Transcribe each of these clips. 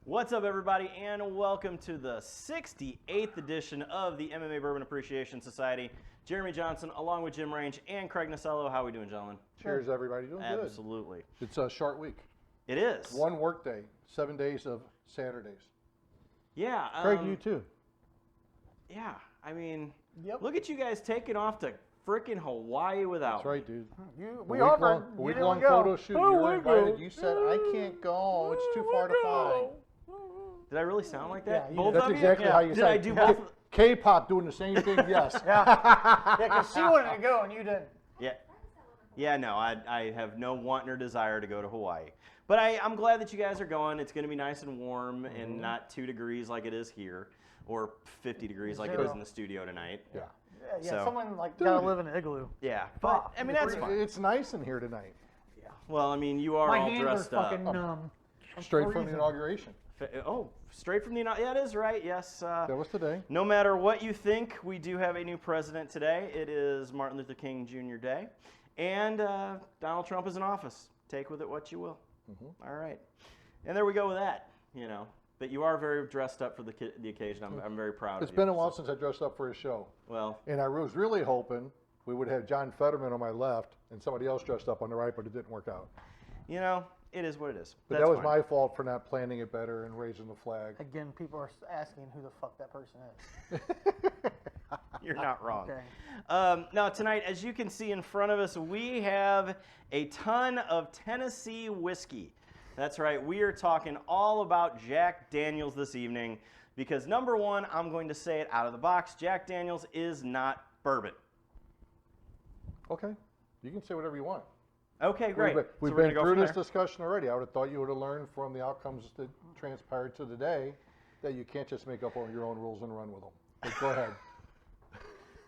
What's up, everybody, and welcome to the 68th edition of the MMA Bourbon Appreciation Society. Jeremy Johnson, along with Jim Range and Craig Nasello. How are we doing, gentlemen? Cheers, everybody. Doing good. Absolutely. It's a short week. It is. One work day, 7 days of Saturdays. Yeah. Craig, you too. Yeah. I mean, Yep. look at you guys taking off to frickin' Hawaii without That's right, dude. We offered. A week-long photo shoot. You were invited. You said, I can't go. It's too far to fly. Did I really sound like that? Yeah, you Both did. of That's you? exactly how you Did said I it. do both? K-pop doing the same thing, yes. Yeah, because she wanted to go and you didn't. Yeah. Yeah, no, I have no want nor desire to go to Hawaii. But I'm glad that you guys are going. It's going to be nice and warm and not 2 degrees like it is here, or 50 degrees like it is in the studio tonight. Yeah. Yeah, So- someone like gotta live in an igloo. Yeah, but I mean, that's fine. It's nice in here tonight. Yeah. Well, I mean, you are My all hands dressed are up. fucking numb. Straight from the freezing. inauguration. Oh, straight from the yeah, it is right. Yes. That was today. No matter what you think, we do have a new president today. It is Martin Luther King Jr. Day, and Donald Trump is in office. Take with it what you will. All right, and there we go with that. You know, but you are very dressed up for the occasion. I'm very proud It's of you. been a while since I dressed up for a show. Well, And I was really hoping we would have John Fetterman on my left and somebody else dressed up on the right, but it didn't work out. you know, it is what it is. But That's that was fine. my fault for not planning it better and raising the flag. Again, people are asking who the fuck that person is. You're not wrong. Okay. Now, tonight, as you can see in front of us, we have a ton of Tennessee whiskey. That's right. We are talking all about Jack Daniels this evening because, number one, I'm going to say it out of the box, Jack Daniels is not bourbon. Okay. You can say whatever you want. Okay, great. We've So we're been gonna go through from this there. discussion already. I would have thought you would have learned from the outcomes that transpired to today that you can't just make up all your own rules and run with them. But go ahead.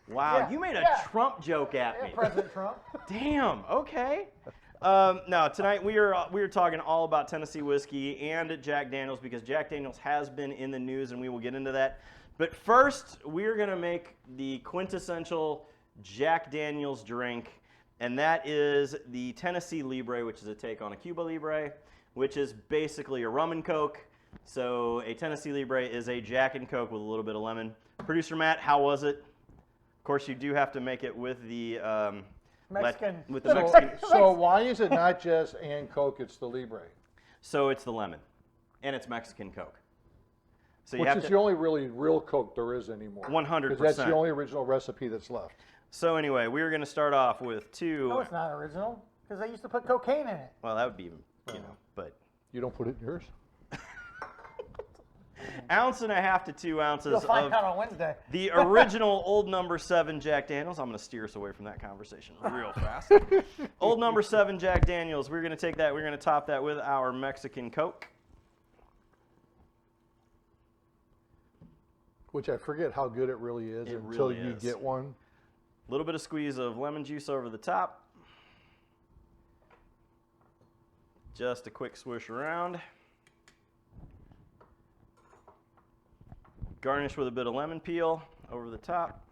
Wow, Yeah, you made a yeah. Trump joke at me. President Trump. Damn. Okay. No, tonight we are talking all about Tennessee whiskey and Jack Daniels because Jack Daniels has been in the news, and we will get into that. But first, we are going to make the quintessential Jack Daniels drink, and that is the Tennessee Libre, which is a take on a Cuba Libre, which is basically a rum and Coke. So a Tennessee Libre is a Jack and Coke with a little bit of lemon. Producer Matt, how was it? Of course, you do have to make it with the Mexican. with the Mexican. So why is it not just and Coke, it's the Libre? So it's the lemon, and it's Mexican Coke. So you Which have is to the only really real Coke there is anymore. 100%. Because that's the only original recipe that's left. So anyway, we were going to start off with two. No, it's not original because they used to put cocaine in it. Well, that would be, you know, but You don't put it in yours? ounce and a half to 2 ounces You'll find of out on Wednesday. the original Old Number 7 Jack Daniels. I'm going to steer us away from that conversation real fast. Old Number 7 Jack Daniels. We're going to take that. We're going to top that with our Mexican Coke. Which I forget how good it really is It until really you is. get one. A little bit of squeeze of lemon juice over the top. Just a quick swish around. Garnish with a bit of lemon peel over the top.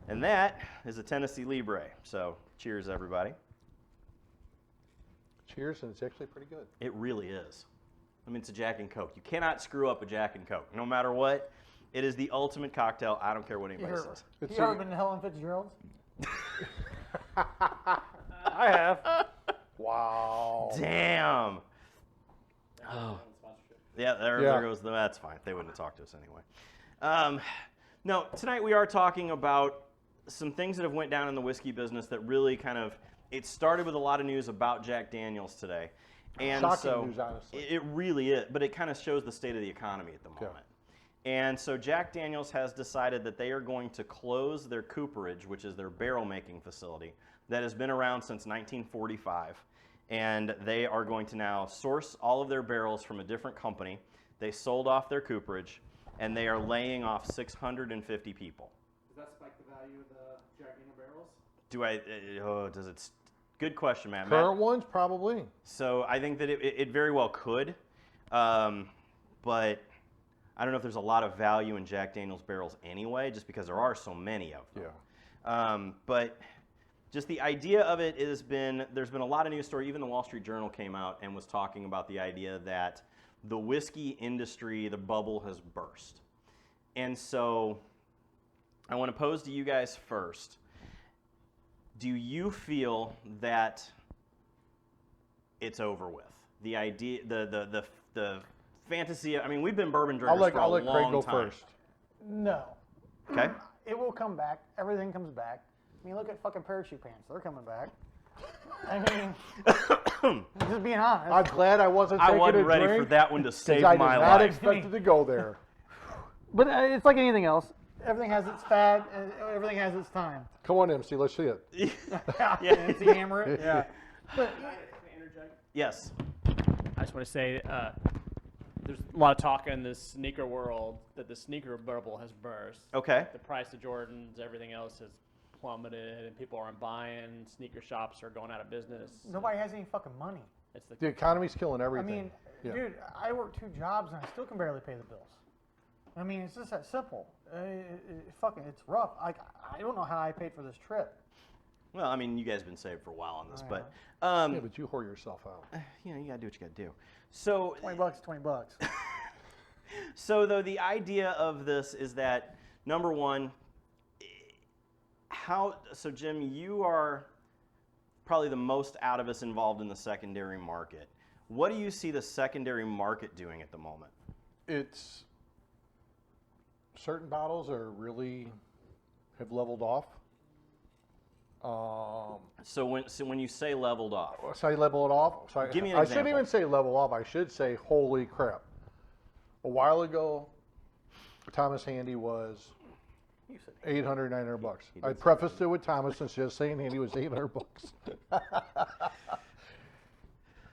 And that is a Tennessee Libre. So cheers, everybody. Cheers, and it's actually pretty good. It really is. I mean, it's a Jack and Coke. You cannot screw up a Jack and Coke. No matter what, it is the ultimate cocktail. I don't care what anybody says. It's You a- ever been to Helen Fitzgerald's? I have. Wow. Damn. Oh. Yeah, there Yeah. goes the. That's fine. They wouldn't have talked to us anyway. No, tonight we are talking about some things that have went down in the whiskey business that really kind of. It started with a lot of news about Jack Daniels today, and Shocking so news, honestly. it really is. But it kind of shows the state of the economy at the moment. And so Jack Daniels has decided that they are going to close their cooperage, which is their barrel making facility that has been around since 1945. And they are going to now source all of their barrels from a different company. They sold off their cooperage, and they are laying off 650 people. Does that spike the value of the Jack Daniel barrels? Do I? Does it? Good question, Matt. Current ones, probably. So I think that it very well could, but I don't know if there's a lot of value in Jack Daniel's barrels anyway, just because there are so many of them. Yeah. But just the idea of it there's been a lot of news story. Even the Wall Street Journal came out and was talking about the idea that the whiskey industry, the bubble has burst. And so I want to pose to you guys first. Do you feel that it's over with? The idea, the fantasy. I mean, we've been bourbon drinkers for a long time. I'll let Craig go first. No. Okay. It will come back. Everything comes back. I mean, look at fucking parachute pants. They're coming back. I mean, just being honest. I'm glad I wasn't taking wasn't a ready drink for that one to save I my did not life. expect it to go there. But it's like anything else. Everything has its fad, and everything has its time. Come on, MC, let's see it. Yeah. MC hammer it. Yeah. But Yes. I just want to say there's a lot of talk in the sneaker world that the sneaker bubble has burst. Okay. The price of Jordans, everything else has plummeted, and people aren't buying. Sneaker shops are going out of business. nobody has any fucking money. It's The economy's killing I everything. mean, Yeah. dude, I work 2 jobs and I still can barely pay the bills. I mean, it's just that simple. It's rough. Like, I don't know how I paid for this trip. Well, I mean, you guys have been saved for a while on this, I but Yeah, but you whore yourself out. you know, you gotta do what you gotta do. So, $20, $20. so though the idea of this is that number one, so Jim, you are probably the most out of us involved in the secondary market. What do you see the secondary market doing at the moment? It's certain bottles are really have leveled off. So when you say leveled off, So I level it off. So Give me an I shouldn't example. even say level off. I should say holy crap. A while ago, Thomas Handy was You said $800, $900. He did I say prefaced it with Thomas and just saying Handy was $800.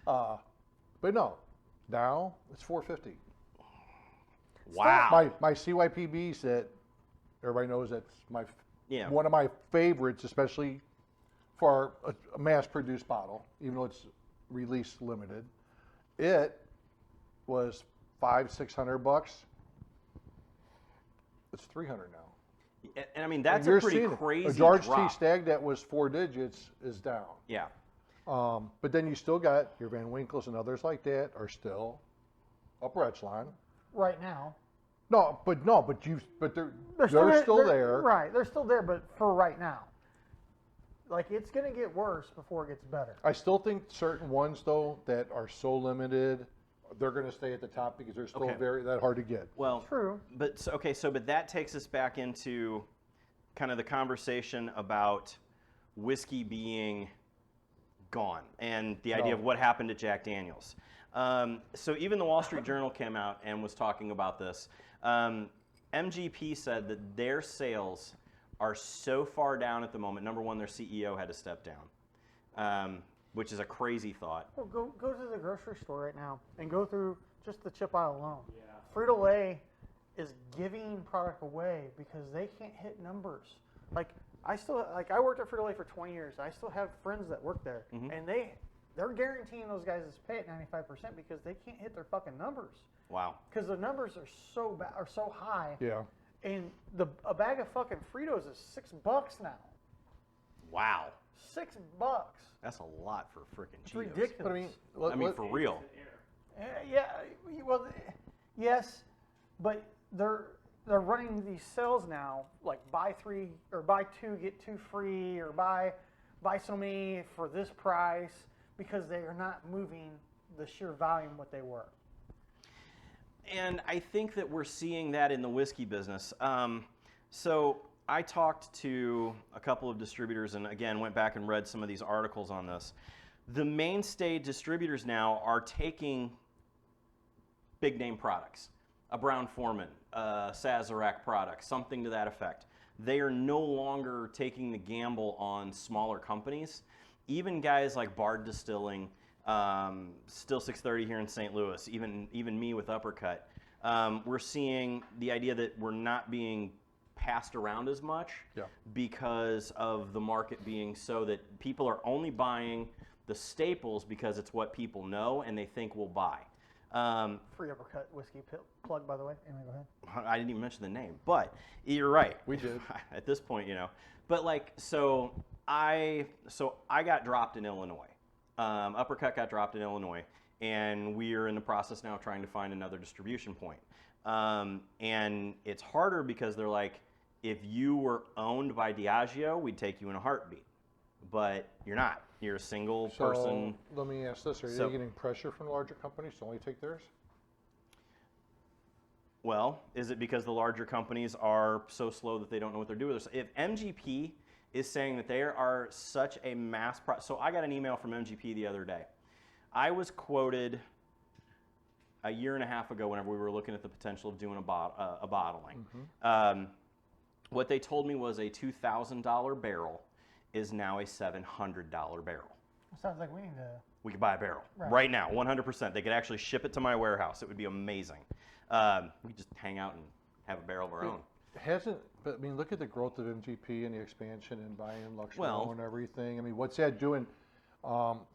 But no, now it's $450. wow. My CYPBs that everybody knows that's Yeah. one of my favorites, especially for a mass-produced bottle, even though it's release limited. It was $500-$600. It's $300 now. And I mean, that's You're a pretty seeing it. crazy A George drop. T. Stagg that was 4 digits is down. Yeah. But then you still got your Van Winkles and others like that are still upper echelon. right now. But they're still there. Right, they're still there, but for right now. Like, it's going to get worse before it gets better. I still think certain ones though that are so limited, they're going to stay at the top because they're still Okay. that hard to get. Well, True. But but that takes us back into kind of the conversation about whiskey being gone and the idea of what happened to Jack Daniels. So even the Wall Street Journal came out and was talking about this. MGP said that their sales are so far down at the moment. Number one, their CEO had to step down, which is a crazy thought. Well, go to the grocery store right now and go through just the chip aisle alone. Yeah. Frito-Lay is giving product away because they can't hit numbers. I worked at Frito-Lay for 20 years. I still have friends that work there, and they're guaranteeing those guys is pay at 95% because they can't hit their fucking numbers. Wow. Because the numbers are so high. Yeah. And a bag of fucking Fritos is $6 now. Wow. $6. That's a lot for freaking It's Cheetos. ridiculous. But I mean, for real. Yeah, well, yes, but they're running these sales now, like buy 3 or buy 2 get 2 free, or buy so many for this price, because they are not moving the sheer volume what they were. And I think that we're seeing that in the whiskey business. So I talked to a couple of distributors and again went back and read some of these articles on this. The mainstay distributors now are taking big name products, a Brown-Forman, a Sazerac product, something to that effect. They are no longer taking the gamble on smaller companies. Even guys like Bard Distilling, Still 630 here in St. Louis, even me with Uppercut, we're seeing the idea that we're not being passed around as much because of the market being so that people are only buying the staples because it's what people know and they think we'll buy. Free Uppercut whiskey plug, by the way. Anyway, go ahead. I didn't even mention the name, but you're right. We did. At this point, you know. But like, I got dropped in Illinois. Uppercut got dropped in Illinois, and we are in the process now of trying to find another distribution point. And it's harder because they're like, if you were owned by Diageo, we'd take you in a heartbeat. But you're not. You're a single person. Let me ask this: Are So- you getting pressure from larger companies to only take theirs? Well, is it because the larger companies are so slow that they don't know what they're doing? If MGP is saying that they are such a so I got an email from MGP the other day. I was quoted a year and a half ago whenever we were looking at the potential of doing a bottling. What they told me was a $2,000 barrel is now a $700 barrel. Sounds like we need to. We could buy a barrel right now, 100%. They could actually ship it to my warehouse. It would be amazing. We could just hang out and have a barrel of our own. But I mean, look at the growth of MGP and the expansion and buying luxury Well- and everything. I mean, what's that doing? Well,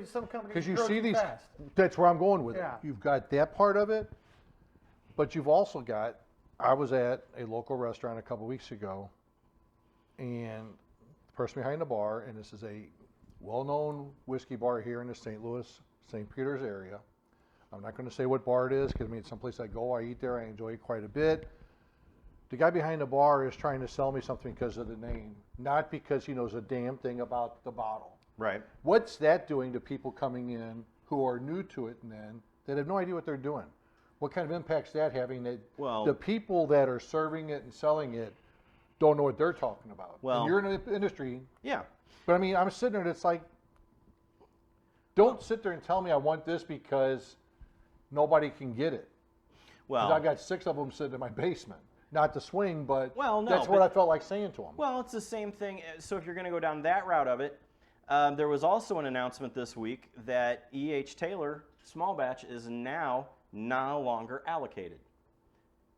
some companies Because you grow see too these, fast. that's where I'm going with Yeah. it. You've got that part of it, but you've also got, I was at a local restaurant a couple weeks ago, and the person behind the bar, and this is a well-known whiskey bar here in the St. Louis, St. Peter's area. I'm not going to say what bar it is, because I mean, it's someplace I go, I eat there, I enjoy it quite a bit. The guy behind the bar is trying to sell me something because of the name, not because he knows a damn thing about the bottle. Right. What's that doing to people coming in who are new to it and then that have no idea what they're doing? What kind of impact's that having that Well- the people that are serving it and selling it don't know what they're talking about? Well- and you're in the industry, Yeah. but I mean, I'm sitting there and it's like, don't sit there and tell me I want this because nobody can get it. 'Cause Well, I've got 6 of them sitting in my basement. Not to swing, but Well, no, that's what but- I felt like saying to them. Well, it's the same thing. So if you're going to go down that route of it, there was also an announcement this week that E.H. Taylor small batch is now no longer allocated.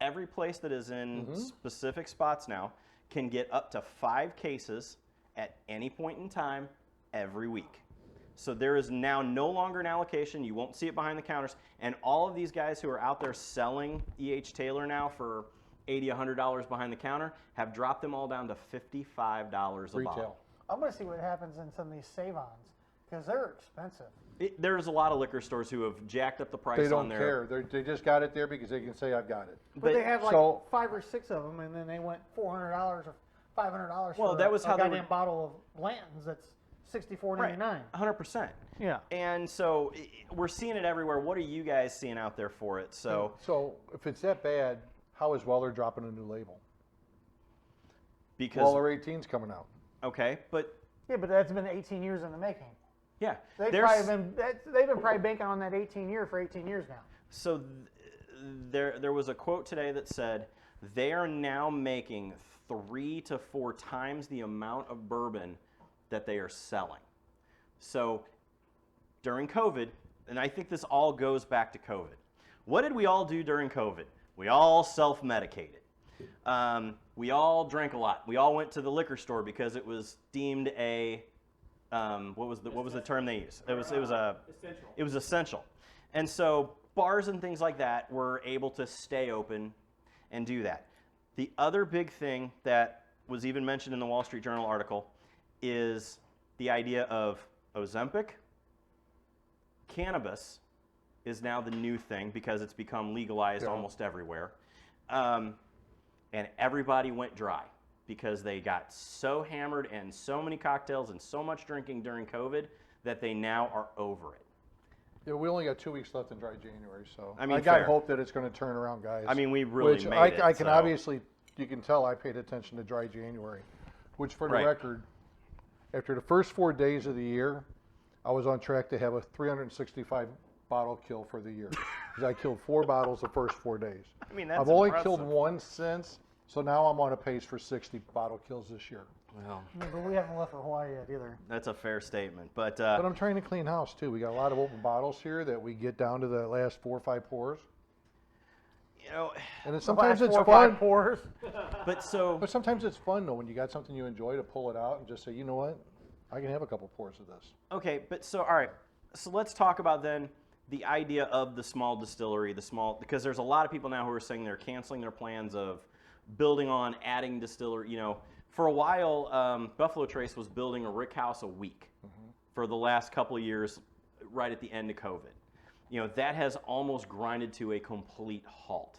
Every place that is in specific spots now can get up to 5 cases at any point in time every week. So there is now no longer an allocation. You won't see it behind the counters. And all of these guys who are out there selling E.H. Taylor now for $80, $100 behind the counter have dropped them all down to $55 a Retail. bottle. I'm going to see what happens in some of these save-ons because they're expensive. There's a lot of liquor stores who have jacked up the price They on don't their. care. They just got it there because they can say, I've got it. But they have like so- 5 or 6 of them, and then they went $400 or $500 Well, for that was a how they goddamn were- bottle of Blanton's that's $64.99. 100%. Yeah. And so we're seeing it everywhere. What are you guys seeing out there for it? So So if it's that bad, how is Weller dropping a new label? because Weller 18's coming out. okay, but Yeah, but that's been 18 years in the making. yeah, They've there's been probably banking on that 18 year for 18 years now. so there was a quote today that said they are now making 3 to 4 times the amount of bourbon that they are selling. So during COVID, and I think this all goes back to COVID. What did we all do during COVID? We all self-medicated. We all drank a lot. We all went to the liquor store because it was deemed a what was the term they used? It was essential. And so bars and things like that were able to stay open and do that. The other big thing that was even mentioned in the Wall Street Journal article is the idea of Ozempic. Cannabis is now the new thing because it's become legalized almost everywhere. And everybody went dry because they got so hammered and so many cocktails and so much drinking during COVID that they now are over it. Yeah, we only got 2 weeks left in dry January, so I mean, got fair. hope that it's going to turn around, guys. I mean, we really which made it. I can so- obviously, you can tell I paid attention to dry January, which for the Right. record, after the first 4 days of the year, I was on track to have a 365 bottle kill for the year. Because I killed 4 bottles the first 4 days. I mean, that's I've only impressive. killed 1 since, so now I'm on a pace for 60 bottle kills this year. Well, Yeah, but we haven't left for Hawaii yet either. that's a fair statement. But But I'm trying to clean house too. We got a lot of open bottles here that we get down to the last 4 or 5 pours. you know, And then sometimes Last it's 4 or 5 fun. pours. but so But sometimes it's fun though when you got something you enjoy to pull it out and just say, you know what, I can have a couple pours of this. okay, but so all right. So let's talk about then the idea of the small distillery, because there's a lot of people now who are saying they're canceling their plans of building on, adding distillery. You know, for a while, Buffalo Trace was building a rick house a week for the last couple of years, right at the end of COVID. that has almost grinded to a complete halt.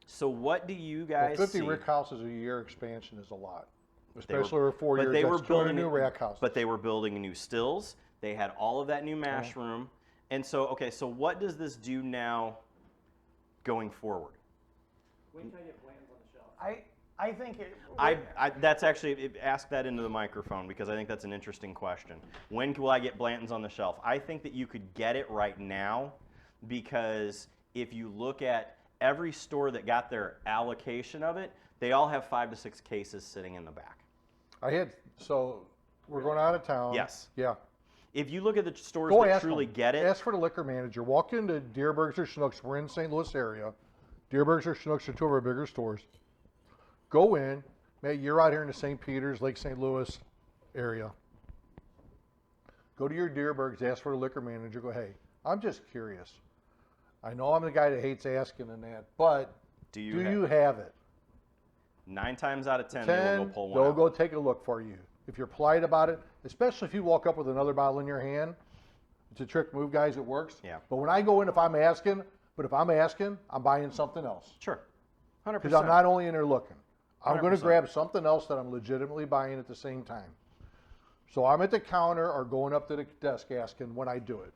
So what do you Well, guys 50 see? rick houses a year expansion is a lot, They were- especially over 4 but years. they were That's 200 building new rack houses. But they were building new stills. They had all of that new mash room. And so, okay, so what does this do now going forward? When can I get Blanton's on the shelf? I think it. That's actually, ask that into the microphone because I think that's an interesting question. When will I get Blanton's on the shelf? I think that you could get it right now because if you look at every store that got their allocation of it, they all have 5 to 6 cases sitting in the back. So we're going out of town. Yes. Yeah. If you look at the stores Go that ask truly them. get it, Ask for the liquor manager. Walk into Deerberg's or Schnucks. We're in St. Louis area. Deerberg's or Schnucks are 2 of our bigger stores. Go in. Mate, you're out here in the St. Peters, Lake St. Louis area. Go to your Deerberg's. Ask for the liquor manager. Go, hey, I'm just curious. I know I'm the guy that hates asking and that, but do do you you have it? 9 times out of 10, they will go pull one they'll out. go take a look for you. If you're polite about it, especially if you walk up with another bottle in your hand, it's a trick move, guys. It works. Yeah. But when I go in, if I'm asking, I'm buying something else Sure. 100%. because I'm not only in there looking. I'm going to 100%. grab something else that I'm legitimately buying at the same time. So I'm at the counter or going up to the desk asking when I do it.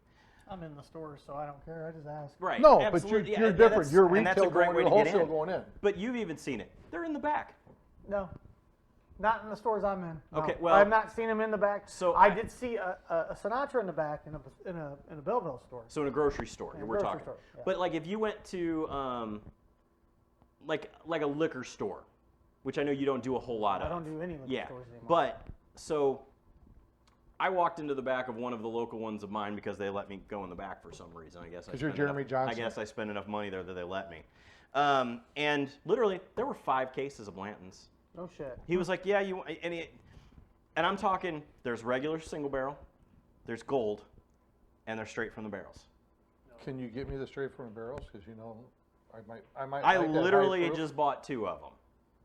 I'm in the store, so I don't care. I just ask. Right. No, but absolutely. you're Yeah, different. that's- You're and that's a retail great going, way you're to get wholesale in. going in. But you've even seen it. They're in the back. No, not in the stores I'm in. No. Okay, well- I've not seen them in the back. So I I- did see a Sinatra in the back in a Belleville store. So in a grocery store, In a we're grocery talking. store, yeah. But like if you went to like a liquor store, which I know you don't do a whole lot I of. don't do any liquor Yeah. stores anymore. But so I walked into the back of one of the local ones of mine because they let me go in the back for some reason. I guess. 'Cause you're spent Jeremy enough- Johnson. I guess I spent enough money there that they let me. And literally, there were 5 cases of Blanton's. no shit. He was like, "Yeah, you," and I'm talking. There's regular single barrel, there's gold, and they're straight from the barrels. Can you get me the straight from the barrels? Because I might. I like that high literally proof. just bought 2 of them.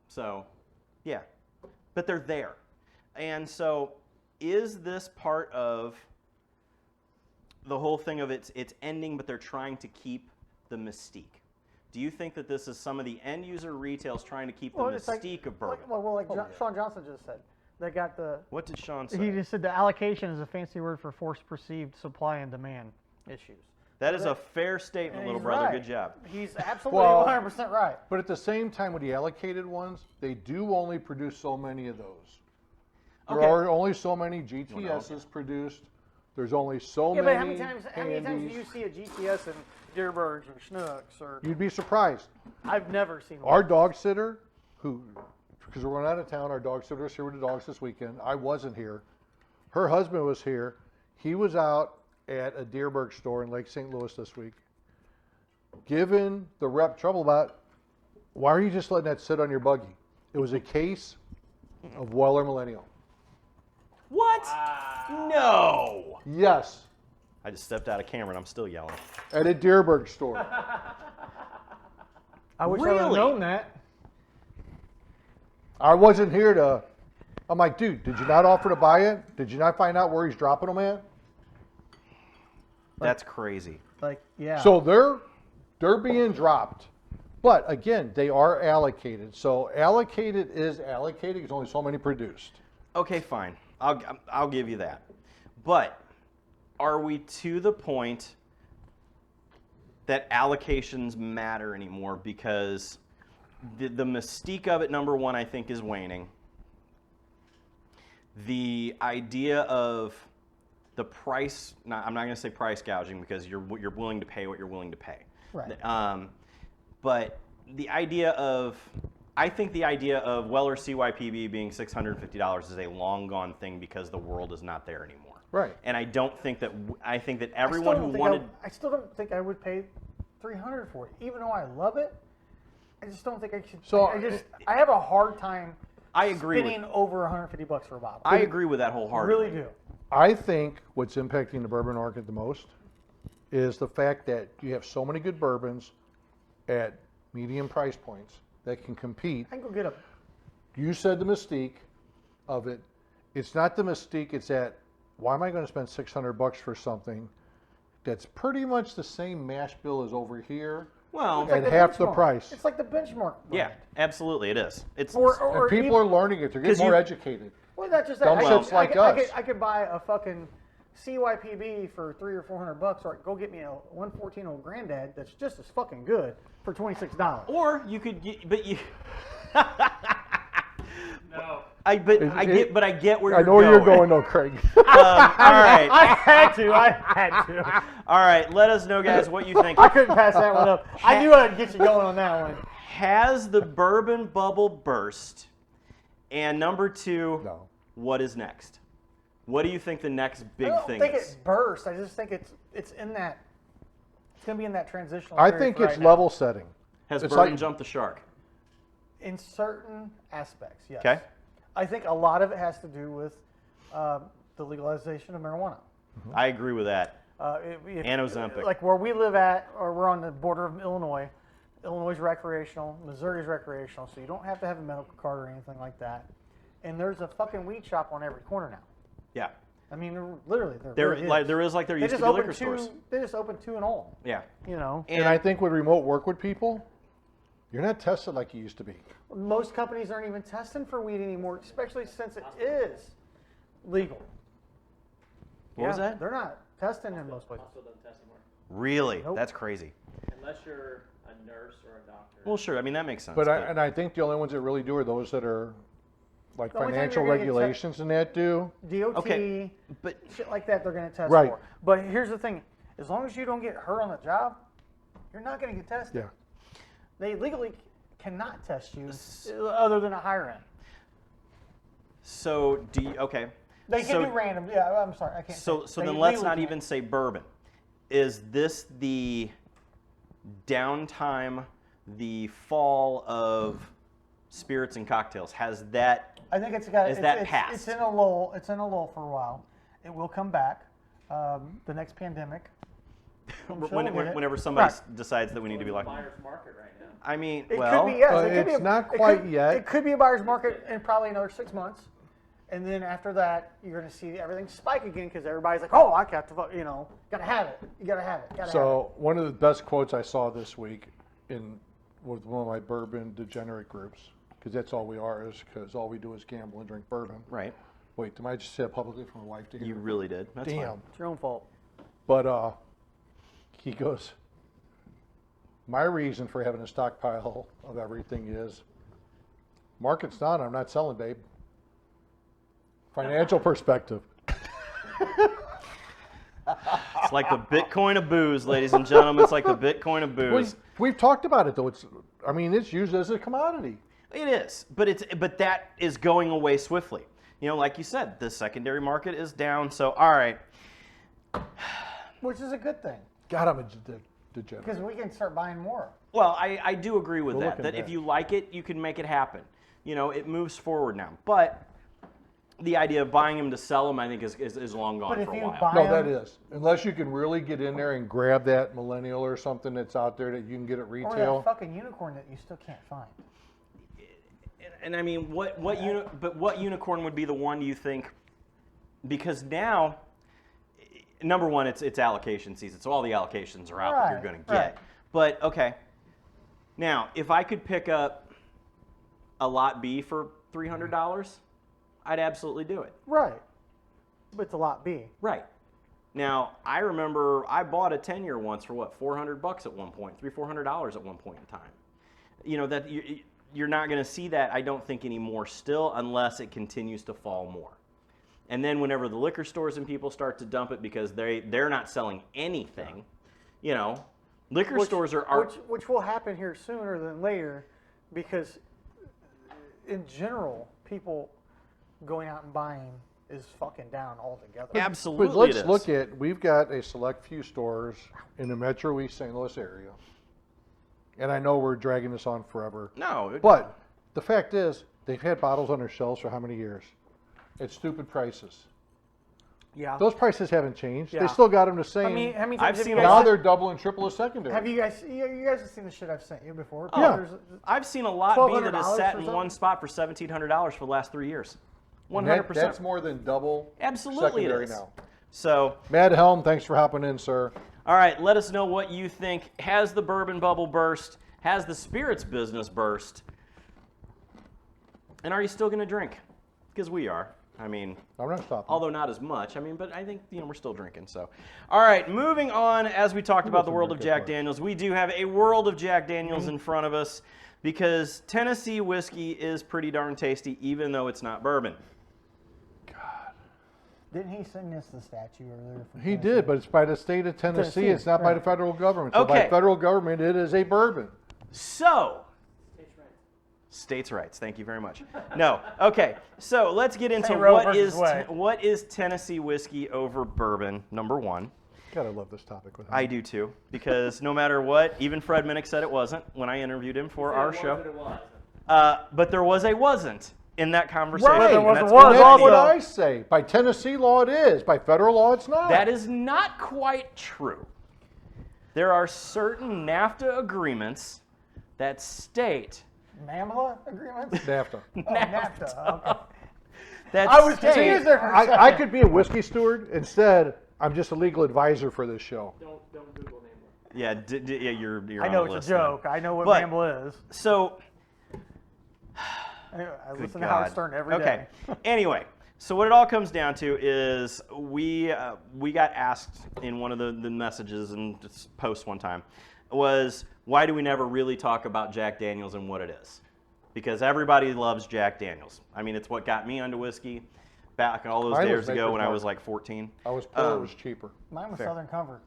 So, yeah, but they're there, and so is this part of the whole thing of it's ending, but they're trying to keep the mystique? Do you think that this is some of the end user retails trying to keep the it's like- mystique of bourbon? Sean Johnson just said. They got the. What did Sean say? He just said the allocation is a fancy word for force perceived supply and demand issues. That is a fair statement, And little he's brother. right. Good job. He's absolutely Well- 100% right. But at the same time, with the allocated ones, they do only produce so many of those. There Okay. are only so many GTSs produced. There's only so Yeah, many. but how many times do you handies. see a GTS in Deerberg's or Schnucks or? You'd be surprised. I've never seen one. Our dog sitter, because we're going out of town, our dog sitter was here with the dogs this weekend. I wasn't here. Her husband was here. He was out at a Deerberg store in Lake St. Louis this week, giving the rep trouble about, why are you just letting that sit on your buggy? It was a case of Weller Millennial. What? No. Yes, I just stepped out of camera and I'm still yelling. at a Deerberg store. I wish I would have Really? known that. I wasn't here to. I'm like, dude, did you not offer to buy it? Did you not find out where he's dropping them at? That's crazy. Like, yeah. So they're being dropped. But again, they are allocated. So allocated is allocated. There's only so many produced. Okay, fine. I'll give you that. But are we to the point that allocations matter anymore? Because the mystique of it, number one, I think is waning. The idea of the price, I'm not going to say price gouging because you're willing to pay what you're willing to pay. Right. But the idea of, I think the idea of Weller CYPB being $650 is a long gone thing because the world is not there anymore. Right. And I don't think that, I think that everyone who wanted, I still don't think I would pay $300 for it, even though I love it. I just don't think I should. So, I have a hard time. I agree with, spending over $150 for a bottle. I agree with that I wholeheartedly. really do. I think what's impacting the bourbon market the most is the fact that you have so many good bourbons at medium price points that can compete. I can go get a. You said the mystique of it. It's not the mystique. It's that, why am I going to spend $600 for something that's pretty much the same mash bill as over here Well, It's like at the half the benchmark. price. It's like the benchmark. yeah, brand. absolutely, it is. It's And people are learning it. They're 'Cause getting more you- educated. Well, not just that. Dumb I shits could, like I could, us. I could buy a fucking CYPB for $300 or $400, or go get me a 114 Granddad that's just as fucking good for $26. or you could get, but you. No. I get where I you're know where you're going. going, though, Craig. All right, I had to. all right. Let us know, guys, what you think. I couldn't pass that one up. I knew I'd get you going on that one. Has the bourbon bubble burst? And number 2, No. what is next? What do you think the next big I don't thing think is? it burst. I just think it's in that. It's gonna be in that transitional. I period think for it's right now. level setting. Has it's bourbon like- jumped the shark? In certain aspects, yes. Okay. I think a lot of it has to do with the legalization of marijuana. I agree with that. If- And Ozempic. Like where we live at, or we're on the border of Illinois. Illinois is recreational, Missouri is recreational, so you don't have to have a medical card or anything like that. And there's a fucking weed shop on every corner now. Yeah. I mean, literally, There really like is. there is like there They used to just be opened liquor stores. They just opened 2 in all. Yeah. You know, And I think with remote work with people, you're not tested like you used to be. most companies aren't even testing for weed anymore, especially since it is legal. What was Yeah, that? They're not testing in most places. Hospital doesn't test anymore. Really? Nope. That's crazy. Unless you're a nurse or a doctor. Well, sure. I mean, that makes sense. But I think the only ones that really do are those that are like The only time financial you're gonna get regulations and that do. DOT, Okay, but- shit like that, they're going to test Right. for. But here's the thing: as long as you don't get hurt on the job, you're not going to get tested. Yeah. They legally cannot test you other than a higher end. So do you, okay. They can so, do random. Yeah, I'm sorry, I can't. So say. They then let's legally not can. even say bourbon. Is this the downtime, the fall of spirits and cocktails? Has that? I think it's got. Is it's, that it's, past? It's in a lull. It's in a lull for a while. It will come back. The next pandemic. I'm sure we'll get it. Whenever somebody Right. decides that we need to be like, Buyer's market right now. I mean, It well, could be, yes. It could be it's a, not it quite could- yet. It could be a buyer's market in probably another 6 months, and then after that, you're going to see everything spike again because everybody's like, "Oh, I got to, gotta have it. You gotta have it. Gotta have it." So one of the best quotes I saw this week with one of my bourbon degenerate groups, because that's all we are, is because all we do is gamble and drink bourbon. right? Wait, did I just say it publicly for my wife to hear? You really did. That's Damn. fine. It's your own fault. But he goes, my reason for having a stockpile of everything is market's down, I'm not selling, babe. Financial perspective. It's like the Bitcoin of booze, ladies and gentlemen. It's like the Bitcoin of booze. We've talked about it though. It's used as a commodity. It is, but that is going away swiftly. You know, like you said, the secondary market is down. So, all right. Which is a good thing God, I'm a degenerate. because we can start buying more. Well, I do agree with We're that. looking That if back. you like it, you can make it happen. You know, it moves forward now. But the idea of buying them to sell them, I think, is long gone But if for a you while. buy- No, I that am- is. Unless you can really get in there and grab that millennial or something that's out there that you can get at Or retail. that fucking unicorn that you still can't find. And I mean, what unicorn would be the one do you think? Because now, number one, it's allocation season, so all the allocations are out that you're Right, going to get. right. But okay, now if I could pick up a lot B for $300, I'd absolutely do it. Right. But it's a lot B. Right. Now I remember I bought a 10-year once for what, $400 at one point, $400 at one point in time. You know that you're not going to see that, I don't think, anymore still, unless it continues to fall more. And then whenever the liquor stores and people start to dump it because they're not selling anything, you know, liquor stores are which will happen here sooner than later, because in general, people going out and buying is fucking down altogether. absolutely. But let's it is. look at, we've got a select few stores in the Metro East St. Louis area. And I know we're dragging this on forever. No, But the fact is, they've had bottles on their shelves for how many years? At stupid prices. Yeah. Those prices haven't changed. Yeah. They still got them the How same. many I've times have seen you a Now guys? they're double and triple as secondary. Have you guys? You guys have seen the shit I've sent you before? Oh, Yeah. There's- I've seen a lot B that has $1,200 sat or in something? one spot for $1,700 for the last 3 years. And 100%. That's more than double Absolutely it secondary is. now. So Mad Helm, thanks for hopping in, sir. All right, let us know what you think. Has the bourbon bubble burst? Has the spirits business burst? And are you still going to drink? Because we are. I mean, I'm not stopping. although not as much. I mean, but I think we're still drinking. So, all right, moving on. As we talked about the world of Jack Daniels, we do have a world of Jack Daniels in front of us because Tennessee whiskey is pretty darn tasty, even though it's not bourbon. Didn't he sing us the statue earlier? From He Tennessee? did, but it's by the state of Tennessee. Tennessee, It's not by right. the federal government. So by Okay. federal government, it is a bourbon. So, states' rights. Thank you very much. No. Okay. So let's get into Say Roe versus Wade. what is Tennessee whiskey over bourbon. Number one. God, I love this topic with him. I do too, because no matter what, even Fred Minnick said it wasn't when I interviewed him for our show. But there was a wasn't in that conversation. Right. There and was that's a what was And that's also. what I say. By Tennessee law, it is. By federal law, it's not. That is not quite true. There are certain NAFTA agreements that state NAMLA agreements? NAFTA. Oh, NAFTA. Okay. that I was state- confused there for a second. I could be a whiskey steward. Instead, I'm just a legal advisor for this show. Don't Google NAMLA. Yeah, yeah, you're I on know the it's list a then. joke. I know what But- NAMLA is. So, Anyway, I good listen to Howard God. Stern every day. Okay. Anyway, so what it all comes down to is we got asked in one of the messages and just posts one time was why do we never really talk about Jack Daniels and what it is? Because everybody loves Jack Daniels. I mean, it's what got me onto whiskey back all those Mine was years ago Maker's when I Mark. was like 14. I was poor, it was cheaper. Mine was Fair. Southern Comfort.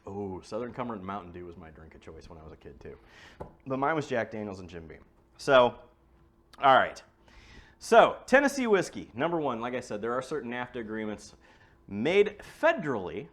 Oh, Southern Comfort Mountain Dew was my drink of choice when I was a kid too. But mine was Jack Daniels and Jim Beam. So, all right. So, Tennessee whiskey. Number one, like I said, there are certain NAFTA agreements made federal,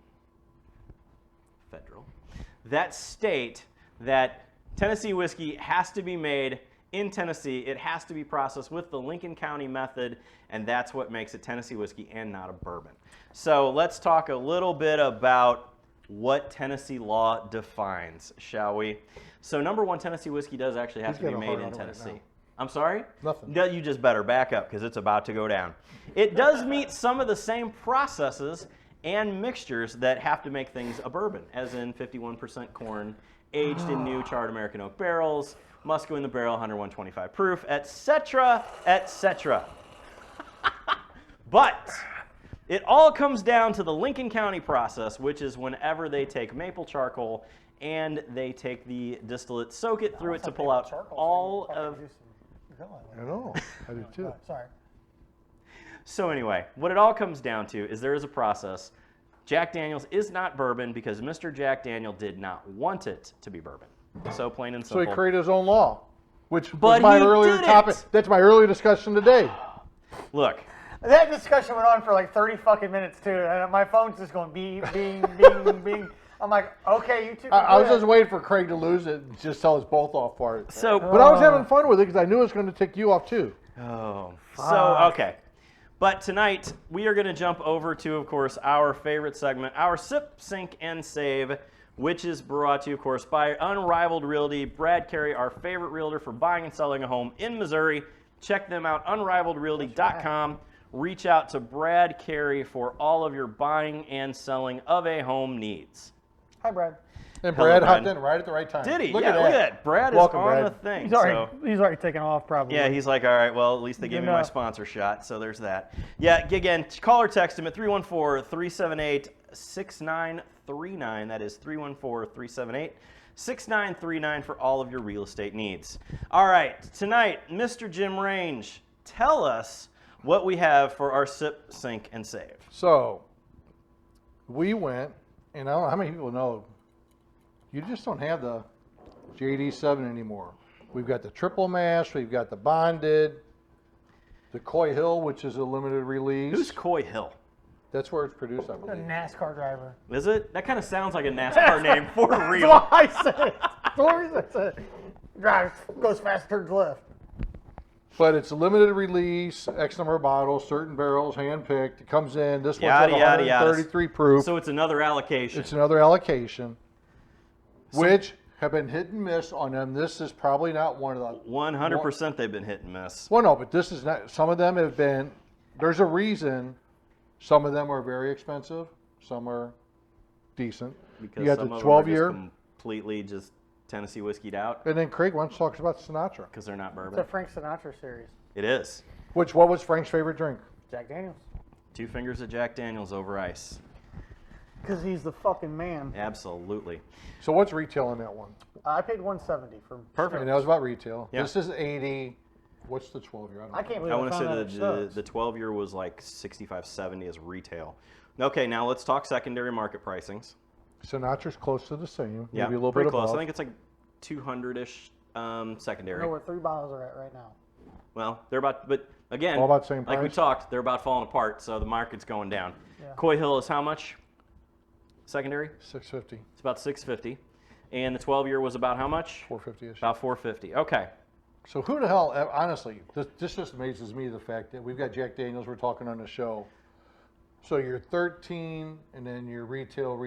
that state that Tennessee whiskey has to be made in Tennessee. It has to be processed with the Lincoln County method, and that's what makes it Tennessee whiskey and not a bourbon. So let's talk a little bit about what Tennessee law defines, shall we? So number one, Tennessee whiskey does actually have He's to be got a made heart in on it right Tennessee. now. I'm sorry? Nothing. No, you just better back up because it's about to go down. It does meet some of the same processes and mixtures that have to make things a bourbon, as in 51% corn, aged in new charred American oak barrels, Musco in the barrel, 101.25 proof, etc., etc. But it all comes down to the Lincoln County process, which is whenever they take maple charcoal and they take the distillate, soak it through it to pull out all of... I know. I do too. Sorry. So anyway, what it all comes down to is there is a process. Jack Daniels is not bourbon because Mr. Jack Daniel did not want it to be bourbon. So plain and So simple. he created his own law, which But was my he earlier didn't. topic. That's my earlier discussion today. Look, That discussion went on for like 30 fucking minutes too, and my phone's just going bing, bing, bing, bing. I'm like, okay, you two. I was just waiting for Craig to lose it and just tell us both off for it. so But I was having fun with it because I knew it was going to tick you off too. okay. But tonight we are going to jump over to, of course, our favorite segment, our Sip, Sink, and Save, which is brought to you, of course, by Unrivaled Realty. Brad Carey, our favorite realtor for buying and selling a home in Missouri. Check them out, unrivaledrealty.com. Reach out to Brad Carey for all of your buying and selling of a home needs. Hi, Brad. And Hello, Brad Brad. hopped in right at the right time. Did he? Look Yeah, at that. look at that. Brad Welcome, is on Brad. the thing. He's So. already taken off probably. Yeah, he's like, all right, well, at least they gave me my enough. sponsor shot, so there's that. Yeah, again, call or text him at 314-378-6939. That is 314-378-6939 for all of your real estate needs. All right, tonight, Mr. Jim Range, tell us what we have for our Sip, Sink, and Save. So, we went, and I don't know how many people know, you just don't have the JD7 anymore. We've got the triple mash, we've got the bonded, the Coy Hill, which is a limited release. Who's Coy Hill? That's where it's produced, I A believe. NASCAR driver. Is it? That kind of sounds like a NASCAR name for That's real. why I said it. That's the reason I said it. Drives, goes fast, turns left. But it's a limited release, X number of bottles, certain barrels, hand-picked. It comes in, this one's Yada, at yada, yada. 133 proof. So it's another allocation. It's another allocation, which have been hit and miss on them. This is probably not one of the 100% they've been hit and miss. Well, no, but this is not. Some of them have been. There's a reason. Some of them are very expensive. Some are decent. Because You got some the of them are 12-year. just completely just Tennessee whiskeyed out And then Craig, why don't you talk about Sinatra? because they're not It's bourbon. a Frank Sinatra series. It is. What was Frank's favorite drink? Jack Daniels. 2 fingers of Jack Daniels over ice. Because he's the fucking man. Absolutely. So what's retail on that one? I paid $170 for. Perfect. And that was about retail. Yeah. This is 80. What's the 12-year? I can't believe I I want to found say that at the Stubbs. 12-year was like 65, 70 as retail. Okay, now let's talk secondary market pricings. Sinatra's close to the same. Yeah, Maybe a little pretty bit close. above. I think it's like 200-ish secondary. I know where 3 bottles are at right now. Well, they're about, but again, All about the same like we price? talked, they're about falling apart, so the market's going down. Yeah. Coy Hill is how much? Secondary? $650, It's about 650, and the 12-year was about how much? $450-ish. About 450. Okay. So who the hell, honestly, this just amazes me, the fact that we've got Jack Daniels, we're talking on the show. So you're 13, and then your retail.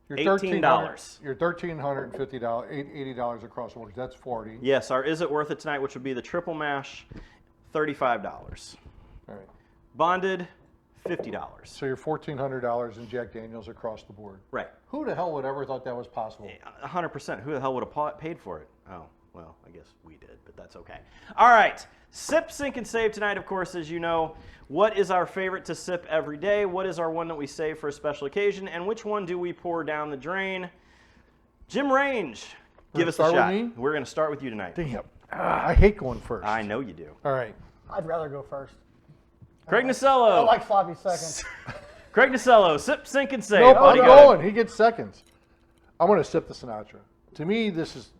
You're $18. You're $1,350, $80 across the board. That's 40. Yes, our Is It Worth It tonight, which would be the triple mash, $35. All right. Bonded, $50. So you're $1,400 in Jack Daniels across the board. Right. Who the hell would ever thought that was possible? 100%. Who the hell would have paid for it? Oh, well, I guess we did, but that's okay. All right. Sip, Sink, and Save tonight, of course, as you know. What is our favorite to sip every day? What is our one that we save for a special occasion? And which one do we pour down the drain? Jim Range, give us a start with shot. me? We're going to start with you tonight. Damn. I hate going first. I know you do. All right. I'd rather go first. Craig I Nasello. like sloppy seconds. Craig Nasello, Sip, Sink, and Save. Nope, What I'm do you got? going. He gets seconds. I'm going to sip the Sinatra. To me, it's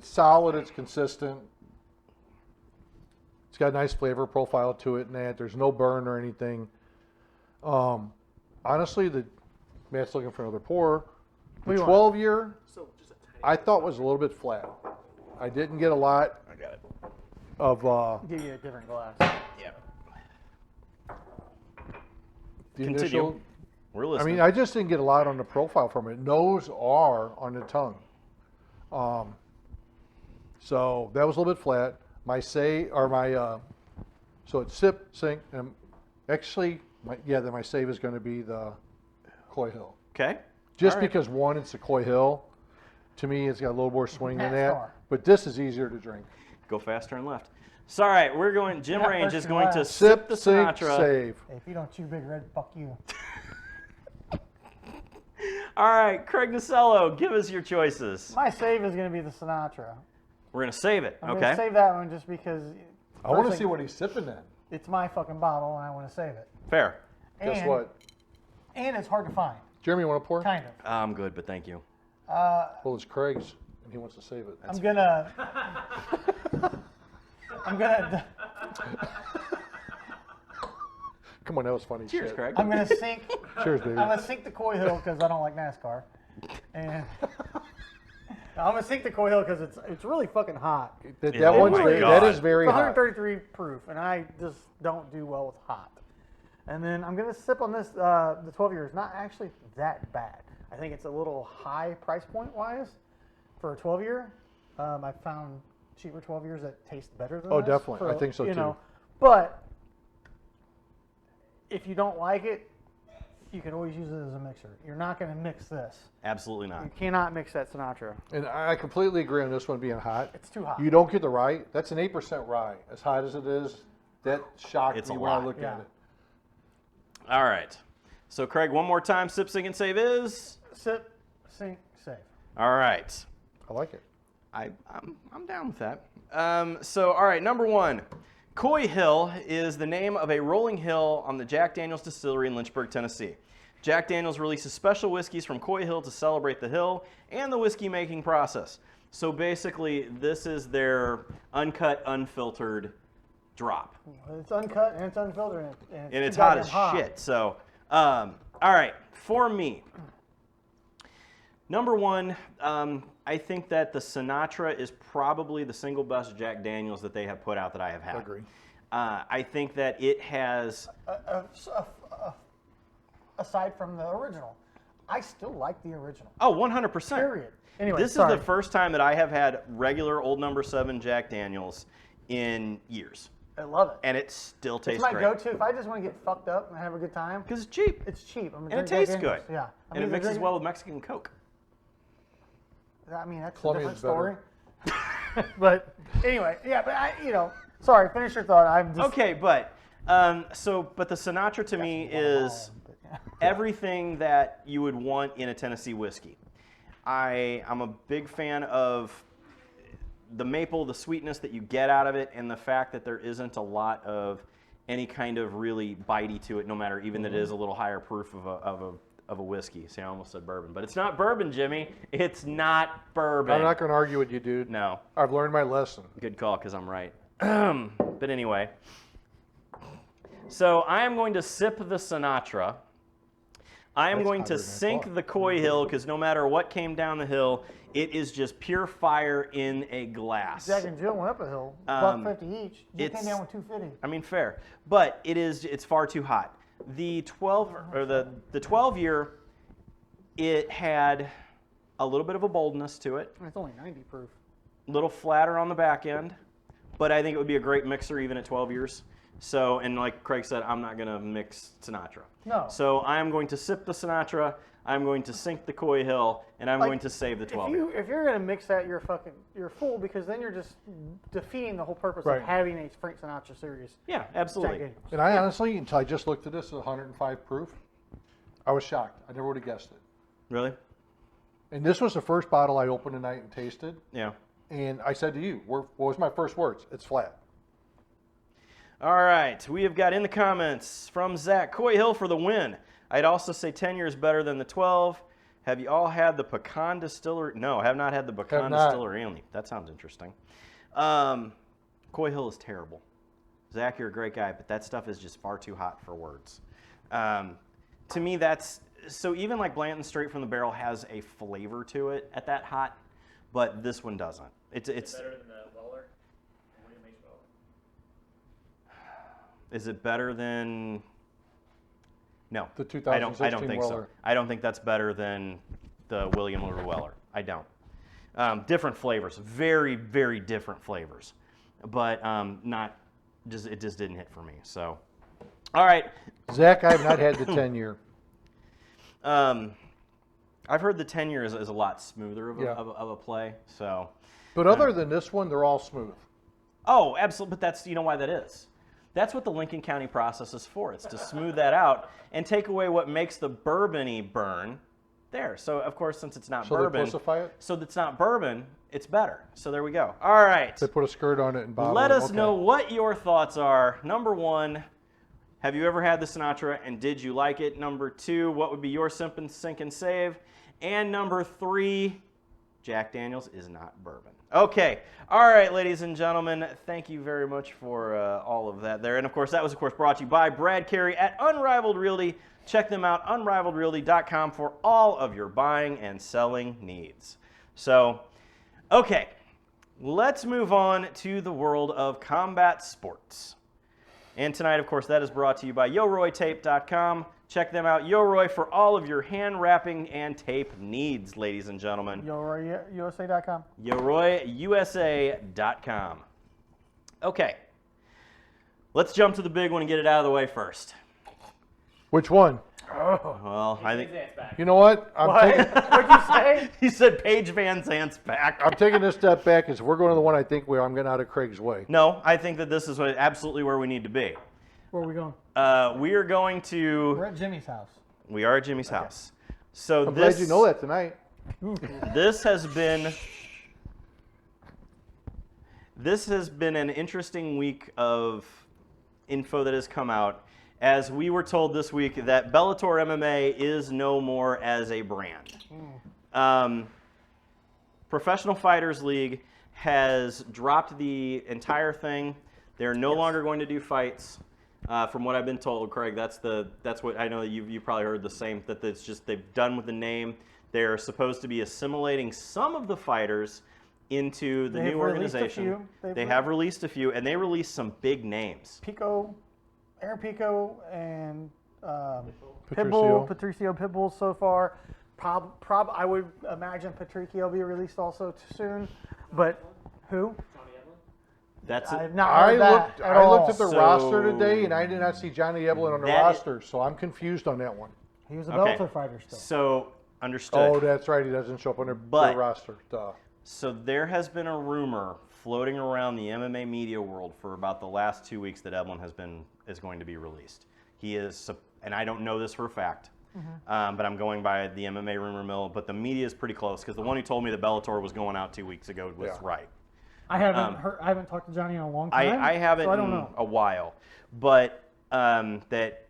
solid. It's consistent. It's got a nice flavor profile to it, and that there's no burn or anything. Honestly, Matt's looking for another pour. The 12-year, I thought was a little bit flat. I didn't get a lot I got it. of Give you a different glass. Yeah. the Continue. initial. We're I listening. mean, I just didn't get a lot on the profile from it. Nose are on the tongue. So that was a little bit flat. So it's sip, sink, and actually, my save is going to be the Coy Hill. Okay. Just All right. because one, it's the Coy Hill. To me, it's got a little more swing than that. NASCAR. But this is easier to drink. Go fast, turn left. So, all right, we're going. Jim Yeah, Range first is and going to last. sip the sink, Sinatra. save. Hey, if you don't chew Big Red, fuck you. All right, Craig Nasello, give us your choices. My save is going to be the Sinatra. We're going to save it. I'm Okay. going to save that one just because I want to first see what he's sipping then. it's my fucking bottle and I want to save it. Fair. Guess And- what? And it's hard to find, Jeremy, you want to pour? kind of. I'm good, but thank you. Well, it's Craig's, and he wants to save it. I'm gonna. I'm gonna. Come on, that was funny. Cheers, shit. Craig. I'm gonna sink. Cheers, baby. I'm gonna sink the Coy Hill because I don't like NASCAR, and I'm gonna sink the Coy Hill because it's really fucking hot. That, Yeah, that oh one's my very, God. that is very It's hot. 133 proof, and I just don't do well with hot. And then I'm gonna sip on this. The 12 years, not actually that bad. I think it's a little high price point wise for a 12 year. I found cheaper 12 years that taste better than Oh, this definitely. for I think so, too. But if you don't like it, you can always use it as a mixer. You're not gonna mix this. Absolutely not. You cannot mix that Sinatra. And I completely agree on this one being hot. It's too hot. You don't get the rye. That's an 8% rye. As hot as it is, that shocked It's me a when I lot. looked Yeah. at it. All right. So, Craig, one more time. Sip, Sink, and Save is. Sip, sink, save. All right. I like it. I'm down with that. So, all right, number one. Coy Hill is the name of a rolling hill on the Jack Daniels distillery in Lynchburg, Tennessee. Jack Daniels releases special whiskeys from Coy Hill to celebrate the hill and the whiskey making process. So basically, this is their uncut, unfiltered drop. It's uncut and it's unfiltered and And it's too hot as goddamn shit. So, all right, for me, number one, I think that the Sinatra is probably the single best Jack Daniels that they have put out that I have had. I agree. I think that it has. Aside from the original, I still like the original. Oh, 100%. Period. Anyway, This sorry. is the first time that I have had regular old number 7 Jack Daniels in years. I love it. and it still It's tastes my great. go-to if I just want to get fucked up and have a good time. Because it's cheap. It's cheap. I'm gonna And it drink tastes Jack good. Daniels. Yeah. And it mixes well with Mexican Coke. I mean, that's a Colombian's different story. But anyway, yeah. But sorry. Finish your thought. I'm just Okay, but but the Sinatra to me is everything that you would want in a Tennessee whiskey. I'm a big fan of the maple, the sweetness that you get out of it, and the fact that there isn't a lot of any kind of really bitey to it, no matter even that it is a little higher proof of a whiskey. See, I almost said bourbon, but it's not bourbon, Jimmy. It's not bourbon. I'm not going to argue with you, dude. No. I've learned my lesson. Good call, because I'm right. But anyway, so I am going to sip the Sinatra. I am That's going hotter to than I sink thought. the Coy Hill, because no matter what came down the hill, it is just pure fire in a glass. Jack and Jill went up a hill, $1.50 each. You came it's- down with $2.50. I mean, fair, but it's far too hot. The 12 year, it had a little bit of a boldness to it, It's only 90 proof. a little flatter on the back end, but I think it would be a great mixer even at 12 years. So, and like Craig said, I'm not gonna mix Sinatra. No. So I am going to sip the Sinatra, I'm going to sink the Coy Hill, and I'm Like, going to save the 12 year. If you're gonna mix that, you're fool, because then you're just defeating the whole purpose Right. of having a Frank Sinatra series. Yeah, Jack absolutely. Daniels. And I honestly, until I just looked at this at 105 proof, I was shocked. I never would have guessed it. Really? And this was the first bottle I opened tonight and tasted. Yeah. And I said to you, what was my first words? It's flat. All right, we have got in the comments from Zach, Coy Hill for the win. I'd also say 10 years better than the 12. Have you all had the pecan distillery? No, I have not had the pecan not. distillery only. That sounds interesting. Coy Hill is terrible. Zach, you're a great guy, but that stuff is just far too hot for words. To me, so even like Blanton straight from the barrel has a flavor to it at that hot, but this one doesn't. It's Better than the Weller? William H. Weller. Is it better than? No, The I don't 2016 think so. Weller. I don't think that's better than the William or Weller. I don't. Different flavors, very, very different flavors, but not just it just didn't hit for me. So, all right, Zach, I have not had the 10 year. I've heard the 10 years is a lot smoother of a play. So, But other than this one, they're all smooth. oh, absolutely. But that's why that is. That's what the Lincoln County process is for. It's to smooth that out and take away what makes the bourbon-y burn there. So, of course, since it's not So they bourbon, pussify it? so it's not bourbon, it's better. So there we go. All right. They put a skirt on it and bottle Let it. us Okay. know what your thoughts are. Number one, have you ever had the Sinatra and did you like it? Number two, what would be your sink and save? And number three, Jack Daniels is not bourbon. Okay. All right, ladies and gentlemen, thank you very much for all of that there. And of course, that was brought to you by Brad Carey at Unrivaled Realty. Check them out, unrivaledrealty.com, for all of your buying and selling needs. So, okay, let's move on to the world of combat sports. And tonight, of course, that is brought to you by YoRoyTape.com. Check them out, YoRoy, for all of your hand wrapping and tape needs, ladies and gentlemen. USA.com. YoRoyUSA.com. Okay, let's jump to the big one and get it out of the way first. Which one? Well, I think You know what? What'd you say? he said Paige Van Zant's back. I'm taking this step back. Is we're going to the one I think where I'm getting out of Craig's way. No, I think that this is absolutely where we need to be. Where are we going? We are going We're to. at Jimmy's house. We are at Jimmy's house. So I'm this glad you know that tonight. This has been an interesting week of info that has come out, as we were told this week that Bellator MMA is no more as a brand. Professional Fighters League has dropped the entire thing. They're no longer going to do fights. From what I've been told, Craig, that's what I know that you probably heard the same, that it's just they've done with the name. They're supposed to be assimilating some of the fighters into the new organization. They have released a few, and they released some big names. Aaron Pico, and Patricio. Patricio Pitbull so far. I would imagine Patricio will be released also soon. But who? That's I it. have not heard that at I all. looked at the So- roster today, and I did not see Johnny Evelyn on the That is- roster, so I'm confused on that one. He was a Okay. Bellator fighter still. So understood. Oh, that's right. He doesn't show up on their But- roster. Duh. So there has been a rumor floating around the MMA media world for about the last 2 weeks that Evelyn is going to be released. He is, and I don't know this for a fact, but I'm going by the MMA rumor mill. But the media is pretty close because the one who told me that Bellator was going out 2 weeks ago was Yeah. right. I haven't heard. I haven't talked to Johnny in a long time. I haven't So I don't in know. a while, but that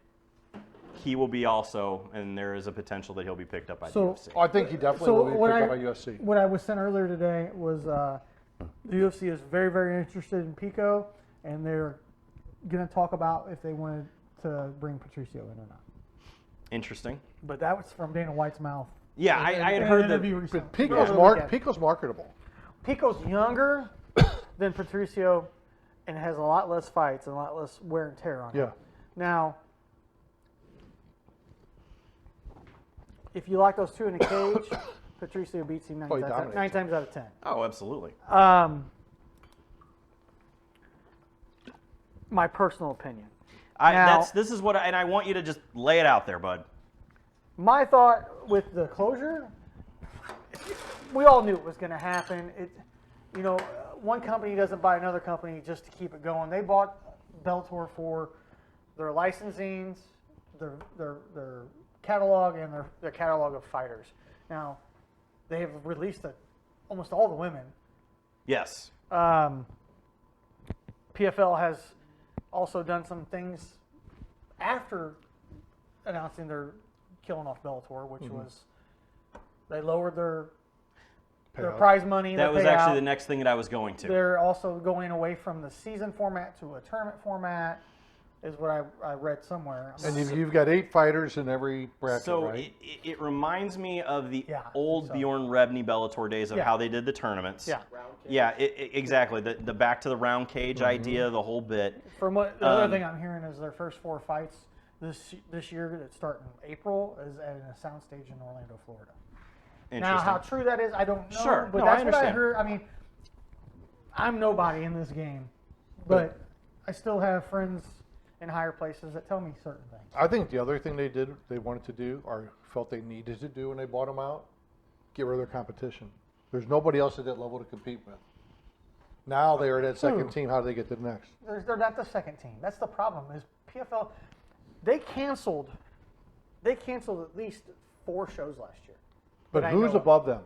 he will be also, and there is a potential that he'll be picked up by the So- UFC. Oh, I think he definitely So will be what picked I up by UFC. what I was sent earlier today was the UFC is very very interested in Pico, and they're going to talk about if they wanted to bring Patricio in or not. Interesting. But that was from Dana White's mouth. Yeah, I In had an heard interview that. recently. But Pico's, Over the weekend. Pico's marketable. Pico's younger than Patricio and has a lot less fights and a lot less wear and tear on him. Yeah. Now, if you like those two in a cage, Patricio beats him Oh, he dominates nine him. times out of 10. Oh, absolutely. My personal opinion. Now- This is what, and I want you to just lay it out there, bud. My thought with the closure, we all knew it was going to happen. One company doesn't buy another company just to keep it going. They bought Bellator for their licensings, their catalog, and their catalog of fighters. Now, they have released almost all the women. Yes. PFL has also done some things after announcing they're killing off Bellator, which was they lowered their Payout. prize money. That their was payout. actually the next thing that I was going to. They're also going away from the season format to a tournament format, is what I read somewhere. And you've got 8 fighters in every bracket, So right? it reminds me of the Yeah, old so- Bjorn Rebney Bellator days of Yeah. how they did the tournaments. Yeah. Yeah, exactly. The back to the round cage idea, the whole bit. From what the other thing I'm hearing is their first 4 fights this year that start in April is at a soundstage in Orlando, Florida. Now, how true that is, I don't know. Sure. But No, I that's what I understand. heard. I mean, I'm nobody in this game, but I still have friends in higher places that tell me certain things. I think the other thing they wanted to do, or felt they needed to do when they bought them out, get rid of their competition. There's nobody else at that level to compete with. Now they are that second team. How do they get to the next? They're not the second team. That's the problem. Is PFL? They canceled at least 4 shows last year. But that I who's know of. above them?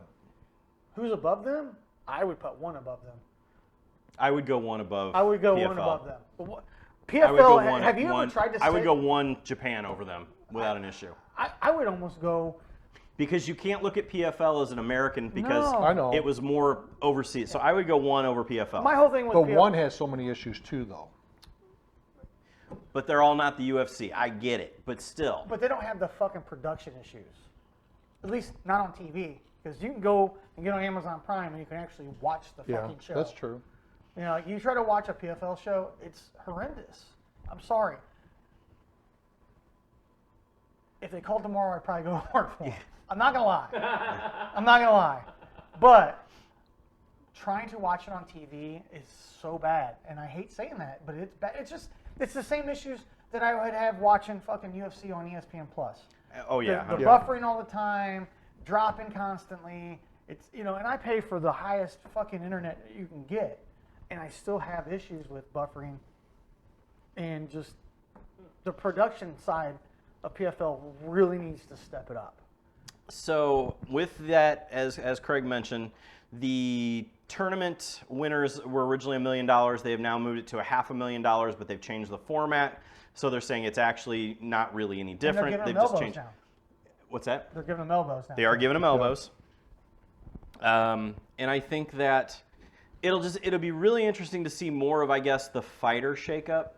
Who's above them? I would put one above them. I would go one above. I would go PFL. one above them. But what, I would go PFL, one. have you one- ever tried to I would say- go one Japan over them without an issue. I would almost go. Because you can't look at PFL as an American because No. I know. it was more overseas. So I would go one over PFL. My whole thing with But PFL, one has so many issues too, though. But they're all not the UFC. I get it. But still. but they don't have the fucking production issues. At least not on TV, because you can go and get on Amazon Prime and you can actually watch the Yeah, fucking show. that's true. You know, like you try to watch a PFL show, it's horrendous. I'm sorry. If they called tomorrow, I'd probably go to work for them. I'm not gonna lie. I'm not gonna lie. But trying to watch it on TV is so bad, and I hate saying that, but it's bad. It's the same issues that I would have watching fucking UFC on ESPN Plus. Oh yeah. The Yeah. buffering all the time, dropping constantly. It's and I pay for the highest fucking internet that you can get, and I still have issues with buffering and just the production side of PFL really needs to step it up. So with that, as Craig mentioned, the tournament winners were originally $1 million. They have now moved it to $500,000, but they've changed the format. So they're saying it's actually not really any And they're different. giving They've them just elbows changed. now. What's that? They're giving them elbows now. They are giving them elbows. And I think that it'll be really interesting to see more of, I guess, the fighter shakeup,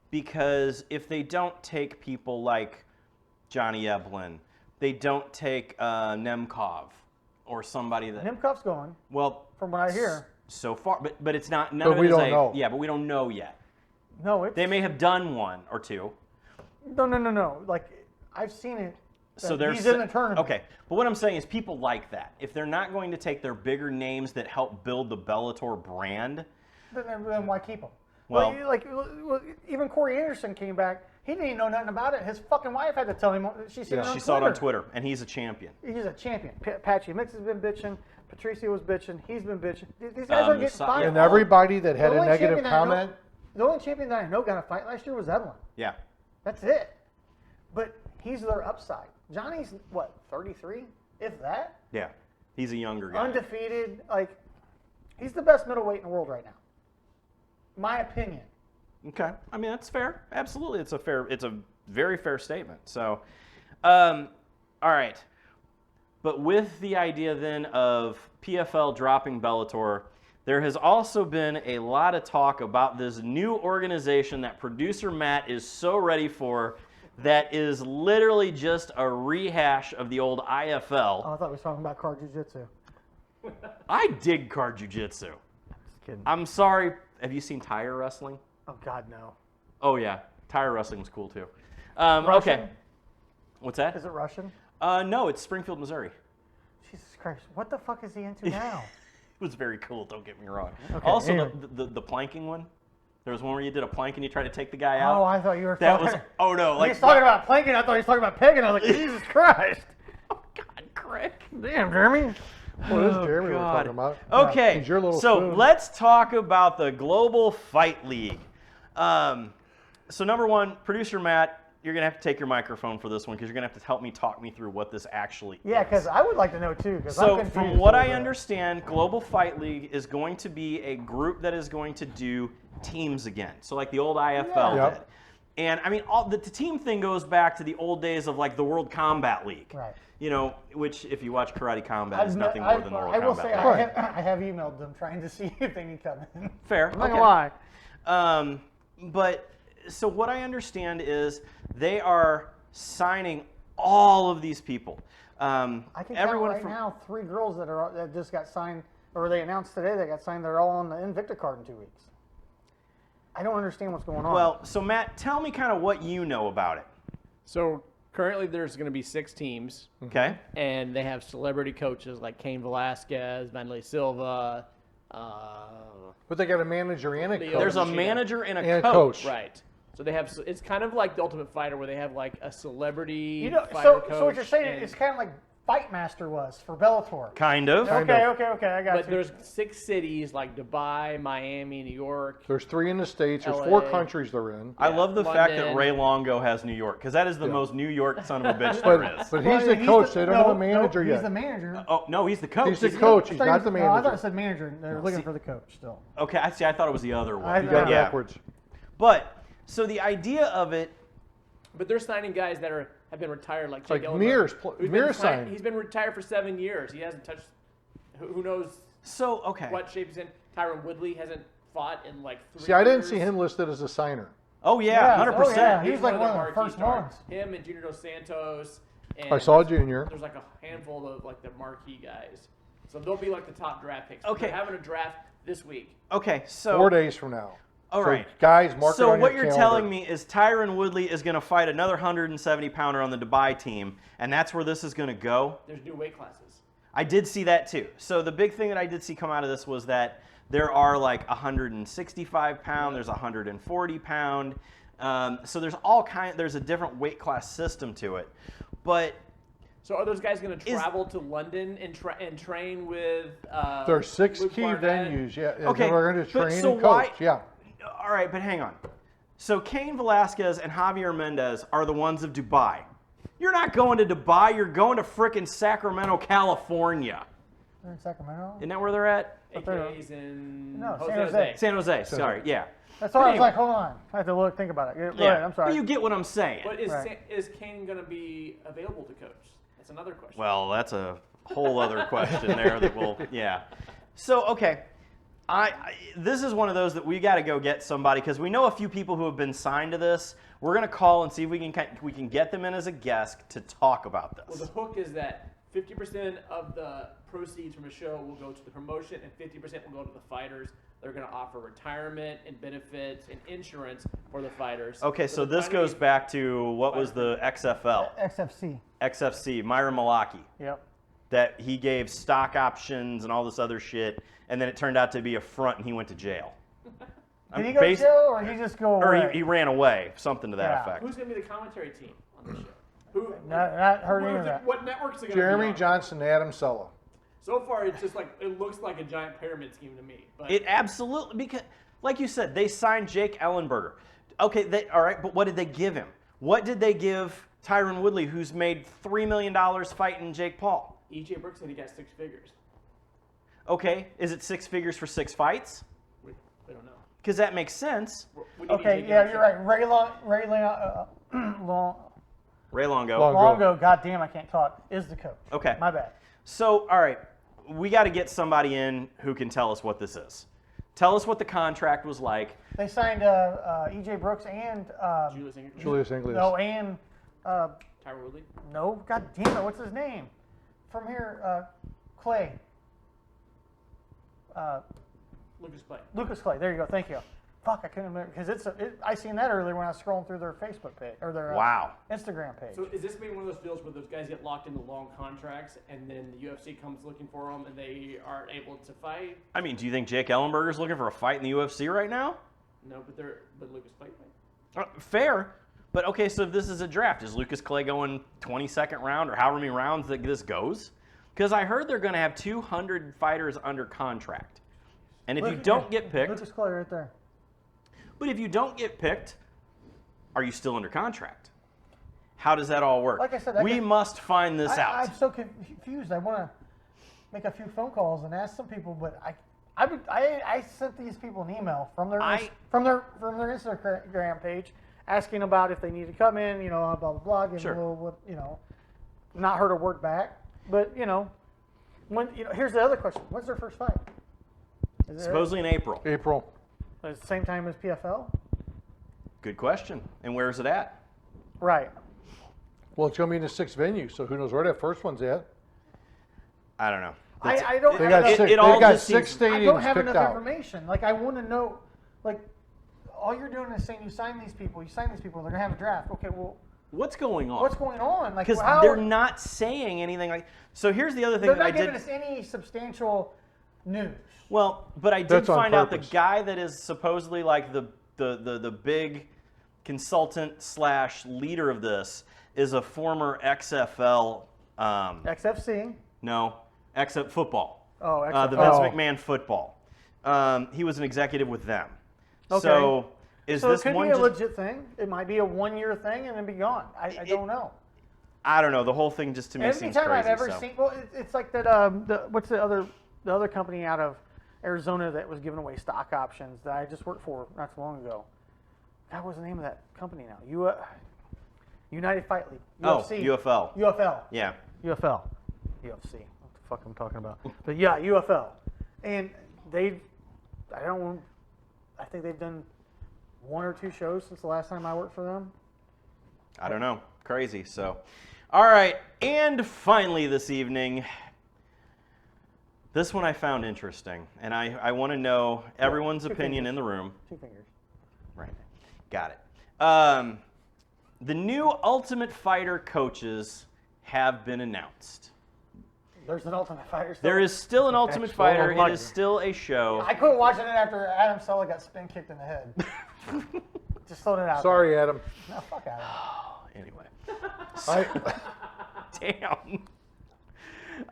because if they don't take people like Johnny Evelyn, they don't take Nemkov or somebody that Nemkov's going, well, from what I hear. so far, but it's not. None But of it we is don't know. Yeah, but we don't know yet. No, it's They may have done one or two. no. Like I've seen it. So that they're he's in the tournament. Okay, but what I'm saying is people like that. If they're not going to take their bigger names that help build the Bellator brand, then why keep him? Well- Even Corey Anderson came back. He didn't even know nothing about it. His fucking wife had to tell him. She seen it on She Twitter. saw it on Twitter, and he's a champion. He's a champion. Patchy Mix has been bitching. Patricio was bitching. He's been bitching. These guys are getting fired. And everybody that had The a only negative champion that I know- comment, The only champion that I know got a fight last year was Evelyn. Yeah. That's it. But he's their upside. Johnny's what, 33, if that? Yeah. He's a younger guy. Undefeated. Like, he's the best middleweight in the world right now. My opinion. Okay. I mean, that's fair. Absolutely. It's a very fair statement. So, all right. But with the idea then of PFL dropping Bellator, there has also been a lot of talk about this new organization that producer Matt is so ready for that is literally just a rehash of the old IFL. Oh, I thought we were talking about car jiu-jitsu. I dig car jiu-jitsu. Just kidding. I'm sorry. Have you seen tire wrestling? Oh, God, no. Oh, yeah. Tire wrestling was cool, too. Russian? Okay. What's that? Is it Russian? No, it's Springfield, Missouri. Jesus Christ. What the fuck is he into now? It was very cool, don't get me wrong. Okay, Also, anyway. the planking one. There was one where you did a plank and you tried to take the guy Oh, out. I thought you were That talking. was, oh no. When Like, he's talking about planking, I thought he was talking about pegging. I was like, Jesus Christ. oh, God, Craig. Damn, Jeremy. what is Oh, Jeremy we're God. talking about? Okay, He's your little so spoon. let's talk about the Global Fight League. So number one, producer Matt, you're going to have to take your microphone for this one because you're going to have to help me talk me through what this actually Yeah, is. because I would like to know, too. So from what I understand, Global Fight League is going to be a group that is going to do teams again. So like the old IFL Yeah. did. And I mean, the team thing goes back to the old days of like the World Combat League. Right. You know, which if you watch Karate Combat is nothing I more than the World will Combat say League. I have emailed them trying to see if they need come in. Fair. I'm not okay. gonna lie. But so what I understand is they are signing all of these people. I can count right now 3 girls that just got signed, or they announced today they got signed. They're all on the Invicta card in 2 weeks. I don't understand what's going on. Well, so Matt, tell me kind of what you know about it. So currently there's going to be 6 teams, Okay. and they have celebrity coaches like Cain Velasquez, Vanderlei Silva. But they got a manager and a Leo. coach. There's a Machina. manager and a And a coach. coach. Right. So they have. It's kind of like the Ultimate Fighter, where they have like a celebrity fighter so coach. what you're saying and- is kind of like Fight Master was for Bellator. Kind of. Okay, I got But you. there's 6 cities like Dubai, Miami, New York. There's 3 in the States. There's LA. 4 countries they're in. I love the fact that London. Ray Longo has New York because that is the most New York son of a bitch But, there is. but he's the coach. They don't have a manager he's yet. the manager. Oh no, he's the coach. He's the isn't he? coach. He's I thought not the No, I thought it manager. said manager. They're looking for the coach still. Okay, I see. I thought it was the other one. You got it Yeah. backwards. But so the idea of it, But they're signing guys that have been retired, like like Jake Ellenberg, Mears. who's been Mears signed- signed. He's been retired for 7 years. He hasn't touched. Who knows so okay. what shape he's in? Tyron Woodley hasn't fought in like 3 See, I didn't years. see him listed as a signer. Oh yeah, 100%. yeah. He's He's like one of the marquee first stars. ones. Him and Junior Dos Santos. And I saw Junior. There's like a handful of like the marquee guys. So they'll be like the top draft picks. Okay. They're having a draft this week. Okay, so 4 days from now. All So, right. guys, mark it So on what your you're calendar. telling me is Tyron Woodley is going to fight another 170 pounder on the Dubai team, and that's where this is going to go. There's new weight classes. I did see that too. So the big thing that I did see come out of this was that there are like 165 pound, there's 140 pound. So there's there's a different weight class system to it. But So are those guys going to travel to London and train with? There's 6 Luke key Barnett? venues. Yeah. Okay, We're going to but train so and coach. why- Yeah. all right, but hang on. So Cain Velasquez and Javier Mendez are the ones of Dubai. You're not going to Dubai, you're going to frickin' Sacramento, California. They're in Sacramento. Isn't that where they're at? AKA's in No, Jose San Jose. Jose. San Jose, sorry, yeah. That's why I was Anyway. like, hold on. I have to think about it. Go Yeah, ahead, I'm sorry. But you get what I'm saying. But Right. is Kane going to be available to coach? That's another question. Well, that's a whole other question there that will, yeah. So, okay, this is one of those that we got to go get somebody because we know a few people who have been signed to this. We're going to call and see if we can get them in as a guest to talk about Well, this. the hook is that 50% of the proceeds from a show will go to the promotion and 50% will go to the fighters. They're going to offer retirement and benefits and insurance for the fighters. Okay, so they're this trying to goes back to what was the XFL, XFC. XFC, Myron Malaki, Yep. that he gave stock options and all this other shit, and then it turned out to be a front and he went to jail. Did he go to jail or he just go away? Or he ran away, something to that Yeah. effect. Who's going to be the commentary team on the show? Who? Not heard any of that. What networks are going to be Jeremy on? Johnson, Adam Sella. So far, it's just like it looks like a giant pyramid scheme to me. But It absolutely, because, like you said, they signed Jake Ellenberger. Okay, all right, but what did they give him? What did they give Tyron Woodley, who's made $3 million fighting Jake Paul? EJ Brooks said he got 6 figures. Okay, is it 6 figures for 6 fights? We don't know. Because that makes sense. We need Okay, EJ yeah, on you're the show. right. Ray Longo. Longo, goddamn, I can't talk, is the coach. Okay. My bad. So, all right, we got to get somebody in who can tell us what this is. Tell us what the contract was like. They signed EJ Brooks and Julius Ingles. and Tyron Woodley. no, god damn it, what's his name? From here, Clay. Lucas Clay. Lucas Clay. There you go. Thank you. Fuck, I couldn't remember because I seen that earlier when I was scrolling through their Facebook page or their Wow. Instagram page. So is this being one of those deals where those guys get locked into long contracts and then the UFC comes looking for them and they aren't able to fight? I mean, do you think Jake Ellenberger's looking for a fight in the UFC right now? No, but Lucas Clay might. Fair. But okay, so if this is a draft, is Lucas Clay going 22nd round or however many rounds that this goes? Because I heard they're going to have 200 fighters under contract. And if you don't get picked, Lucas Clay right there. but if you don't get picked, are you still under contract? How does that all work? Like I said, we must find this out. I'm so confused. I want to make a few phone calls and ask some people, but I sent these people an email from their Instagram page asking about if they need to come in, blah blah blah, give them a little, not heard a word back. But here's the other question: when's their first fight? Is it Supposedly in April. April. at the same time as PFL? Good question. And where is it at? Right. Well, it's going to be in the 6 venues, so who knows where that first one's at? I don't know. I don't. They got I, six. it They all got just 6 seems- I don't stadiums have picked enough out. information. Like I want to know. Like all you're doing is saying you sign these people. You sign these people. They're gonna have a draft. Okay. Well, What's going on? what's going on? Like Because how they're not saying anything like. So here's the other thing they're that I not did. giving us any substantial news. Well, but I did That's on find out the purpose. guy that is supposedly like the big consultant / leader of this is a former XFL. XFC. No, XFL football. Oh, The XFL. Vince McMahon football. He was an executive with them. Okay. So is So this it could one be a just? legit thing. It might be a 1-year thing and then be gone. I don't know. I don't know. The whole thing just to me Every seems time crazy. I've ever so. seen, well, it's like that. What's the other company out of Arizona that was giving away stock options that I just worked for not too long ago? God, what's the name of that company now? United Fight League. UFC. UFL. UFL. Yeah. UFL. UFC. What the fuck I'm talking about? But yeah, UFL. And I think they've done 1 or 2 shows since the last time I worked for them. I don't know. Crazy. So, all right. And finally this evening, this one I found interesting. And I want to know everyone's 2 opinion fingers. in the room. 2 fingers. Right. Got it. The new Ultimate Fighter coaches have been announced. There's an Ultimate Fighter. There is still an Ultimate Actually, Fighter. oh my It is still a show. I quit watching it after Adam Sella got spin kicked in the head. Just throwing it out. Sorry, Adam. There. No, fuck Adam. Anyway. I,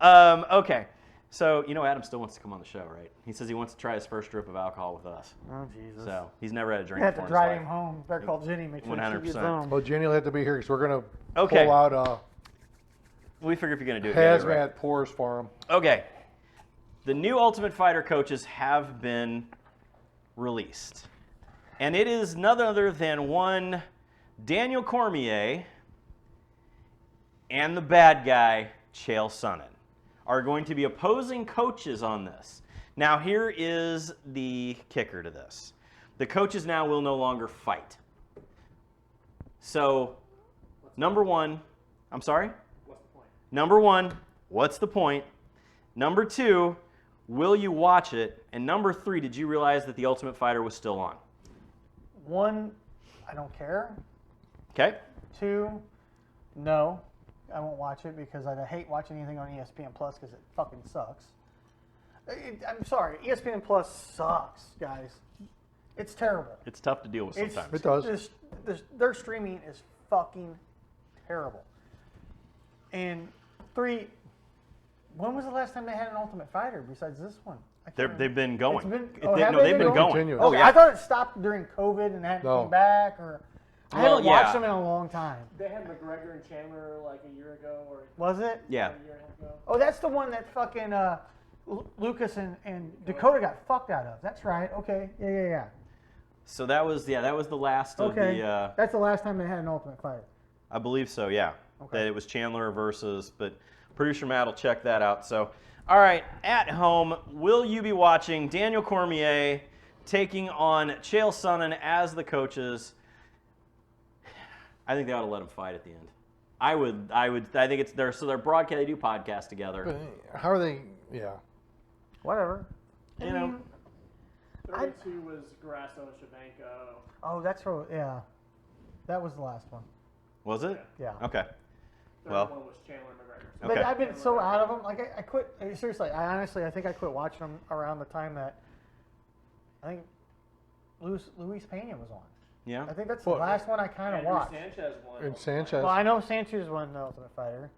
Damn. Okay. So, Adam still wants to come on the show, right? He says he wants to try his first drip of alcohol with us. Oh Jesus. So, he's never had a drink You have to before drive in him his life. home. Better call Jenny. Make sure she 100%. gets home. well, Jenny will have to be here because we're going to Okay. pull out We figure if you're going to do it, you gotta do it right. hazmat pours for him. Okay. The new Ultimate Fighter coaches have been released. And it is none other than one Daniel Cormier and the bad guy, Chael Sonnen, are going to be opposing coaches on this. Now, here is the kicker to this. The coaches now will no longer fight. So, number one, I'm sorry? What's the point? Number one, what's the point? Number two, will you watch it? And number three, did you realize that The Ultimate Fighter was still on? 1, I don't care. Okay? 2, no, I won't watch it because I hate watching anything on ESPN Plus because it fucking sucks. I'm sorry, ESPN Plus sucks, guys. It's terrible. It's tough to deal with It's- sometimes. It does. Their streaming is fucking terrible. And 3, when was the last time they had an Ultimate Fighter besides this one? I can't remember. They've been going. It's been- It- oh, they, have no, they they've been been going? going. Continuous. Oh Okay, yeah. I thought it stopped during COVID and hadn't No. come back, or I Well, haven't watched yeah. them in a long time. They had McGregor and Chandler like a year ago or Was it? Yeah. a year and a half ago. Oh, that's the one that fucking Lucas and Dakota got fucked out of. That's right. Okay. Yeah. So that was the last of Okay. the. That's the last time they had an Ultimate Fighter. I believe so. Yeah. Okay. That it was Chandler versus, but producer Matt will check that out. So, all right, at home, will you be watching Daniel Cormier taking on Chael Sonnen as the coaches? I think they ought to let him fight at the end. I think it's their broadcast. They do podcasts together. But how are they? Yeah. Whatever. You know, 32 was Grasso and Shabanko. Oh, that's right. Yeah. That was the last one. was it? Yeah. Okay. Third Well. one was Chandler and McGregor. So Okay. But I've been so out of them. Like I quit. Seriously, I think I quit watching them around the time that I think Luis Pena was on. Yeah. I think that's Well, the last one I kind of Andrew watched. Sanchez won. And Sanchez. Well, I know Sanchez won the Ultimate Fighter.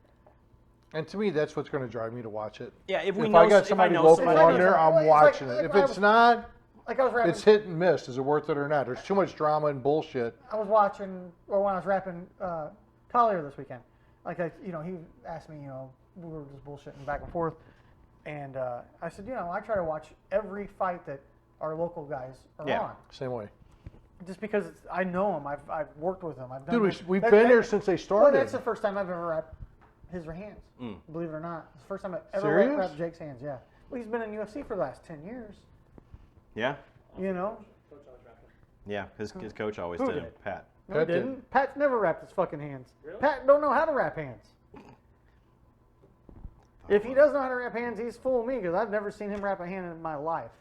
And to me, that's what's going to drive me to watch it. Yeah. If we If know, I got if somebody know local somebody- It's like- on there, I'm it's like- watching like it. If when I it's was- not, Like I was rapping. it's hit and miss. Is it worth it or not? There's too much drama and bullshit. I was watching, or when I was rapping Collier this weekend, like he asked me, we were just bullshitting back and forth, and I said, I try to watch every fight that our local guys are Yeah. on, Same way. just because I know them, I've worked with them, I've done. Dude, this. we've That- been that- here since they Well, started. that's the first time I've ever rapped his hands. Mm. Believe it or not, it's the first time I've ever Serious? rapped Jake's hands. Yeah. Well, he's been in UFC for the last 10 years. Yeah. You know. Coach always rapping. Yeah. His coach always Who did. did? Pat. No, Pat he did. didn't. Pat's never wrapped his fucking hands. Really? Pat don't know how to wrap hands. If he does know how to wrap hands, he's fooling me because I've never seen him wrap a hand in my life.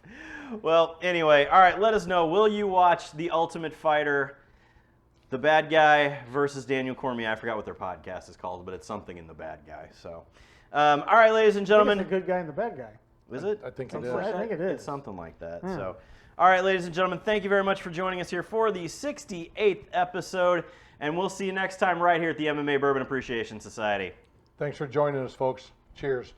Well, anyway, all right. Let us know. Will you watch The Ultimate Fighter, the bad guy versus Daniel Cormier? I forgot what their podcast is called, but it's something in the bad guy. So, all right, ladies and I think gentlemen, it's the good guy and the bad guy. is it? I think it Something is. like I that? think it is. It's something like that. Yeah. So, all right, ladies and gentlemen, thank you very much for joining us here for the 68th episode, and we'll see you next time right here at the MMA Bourbon Appreciation Society. Thanks for joining us, folks. Cheers.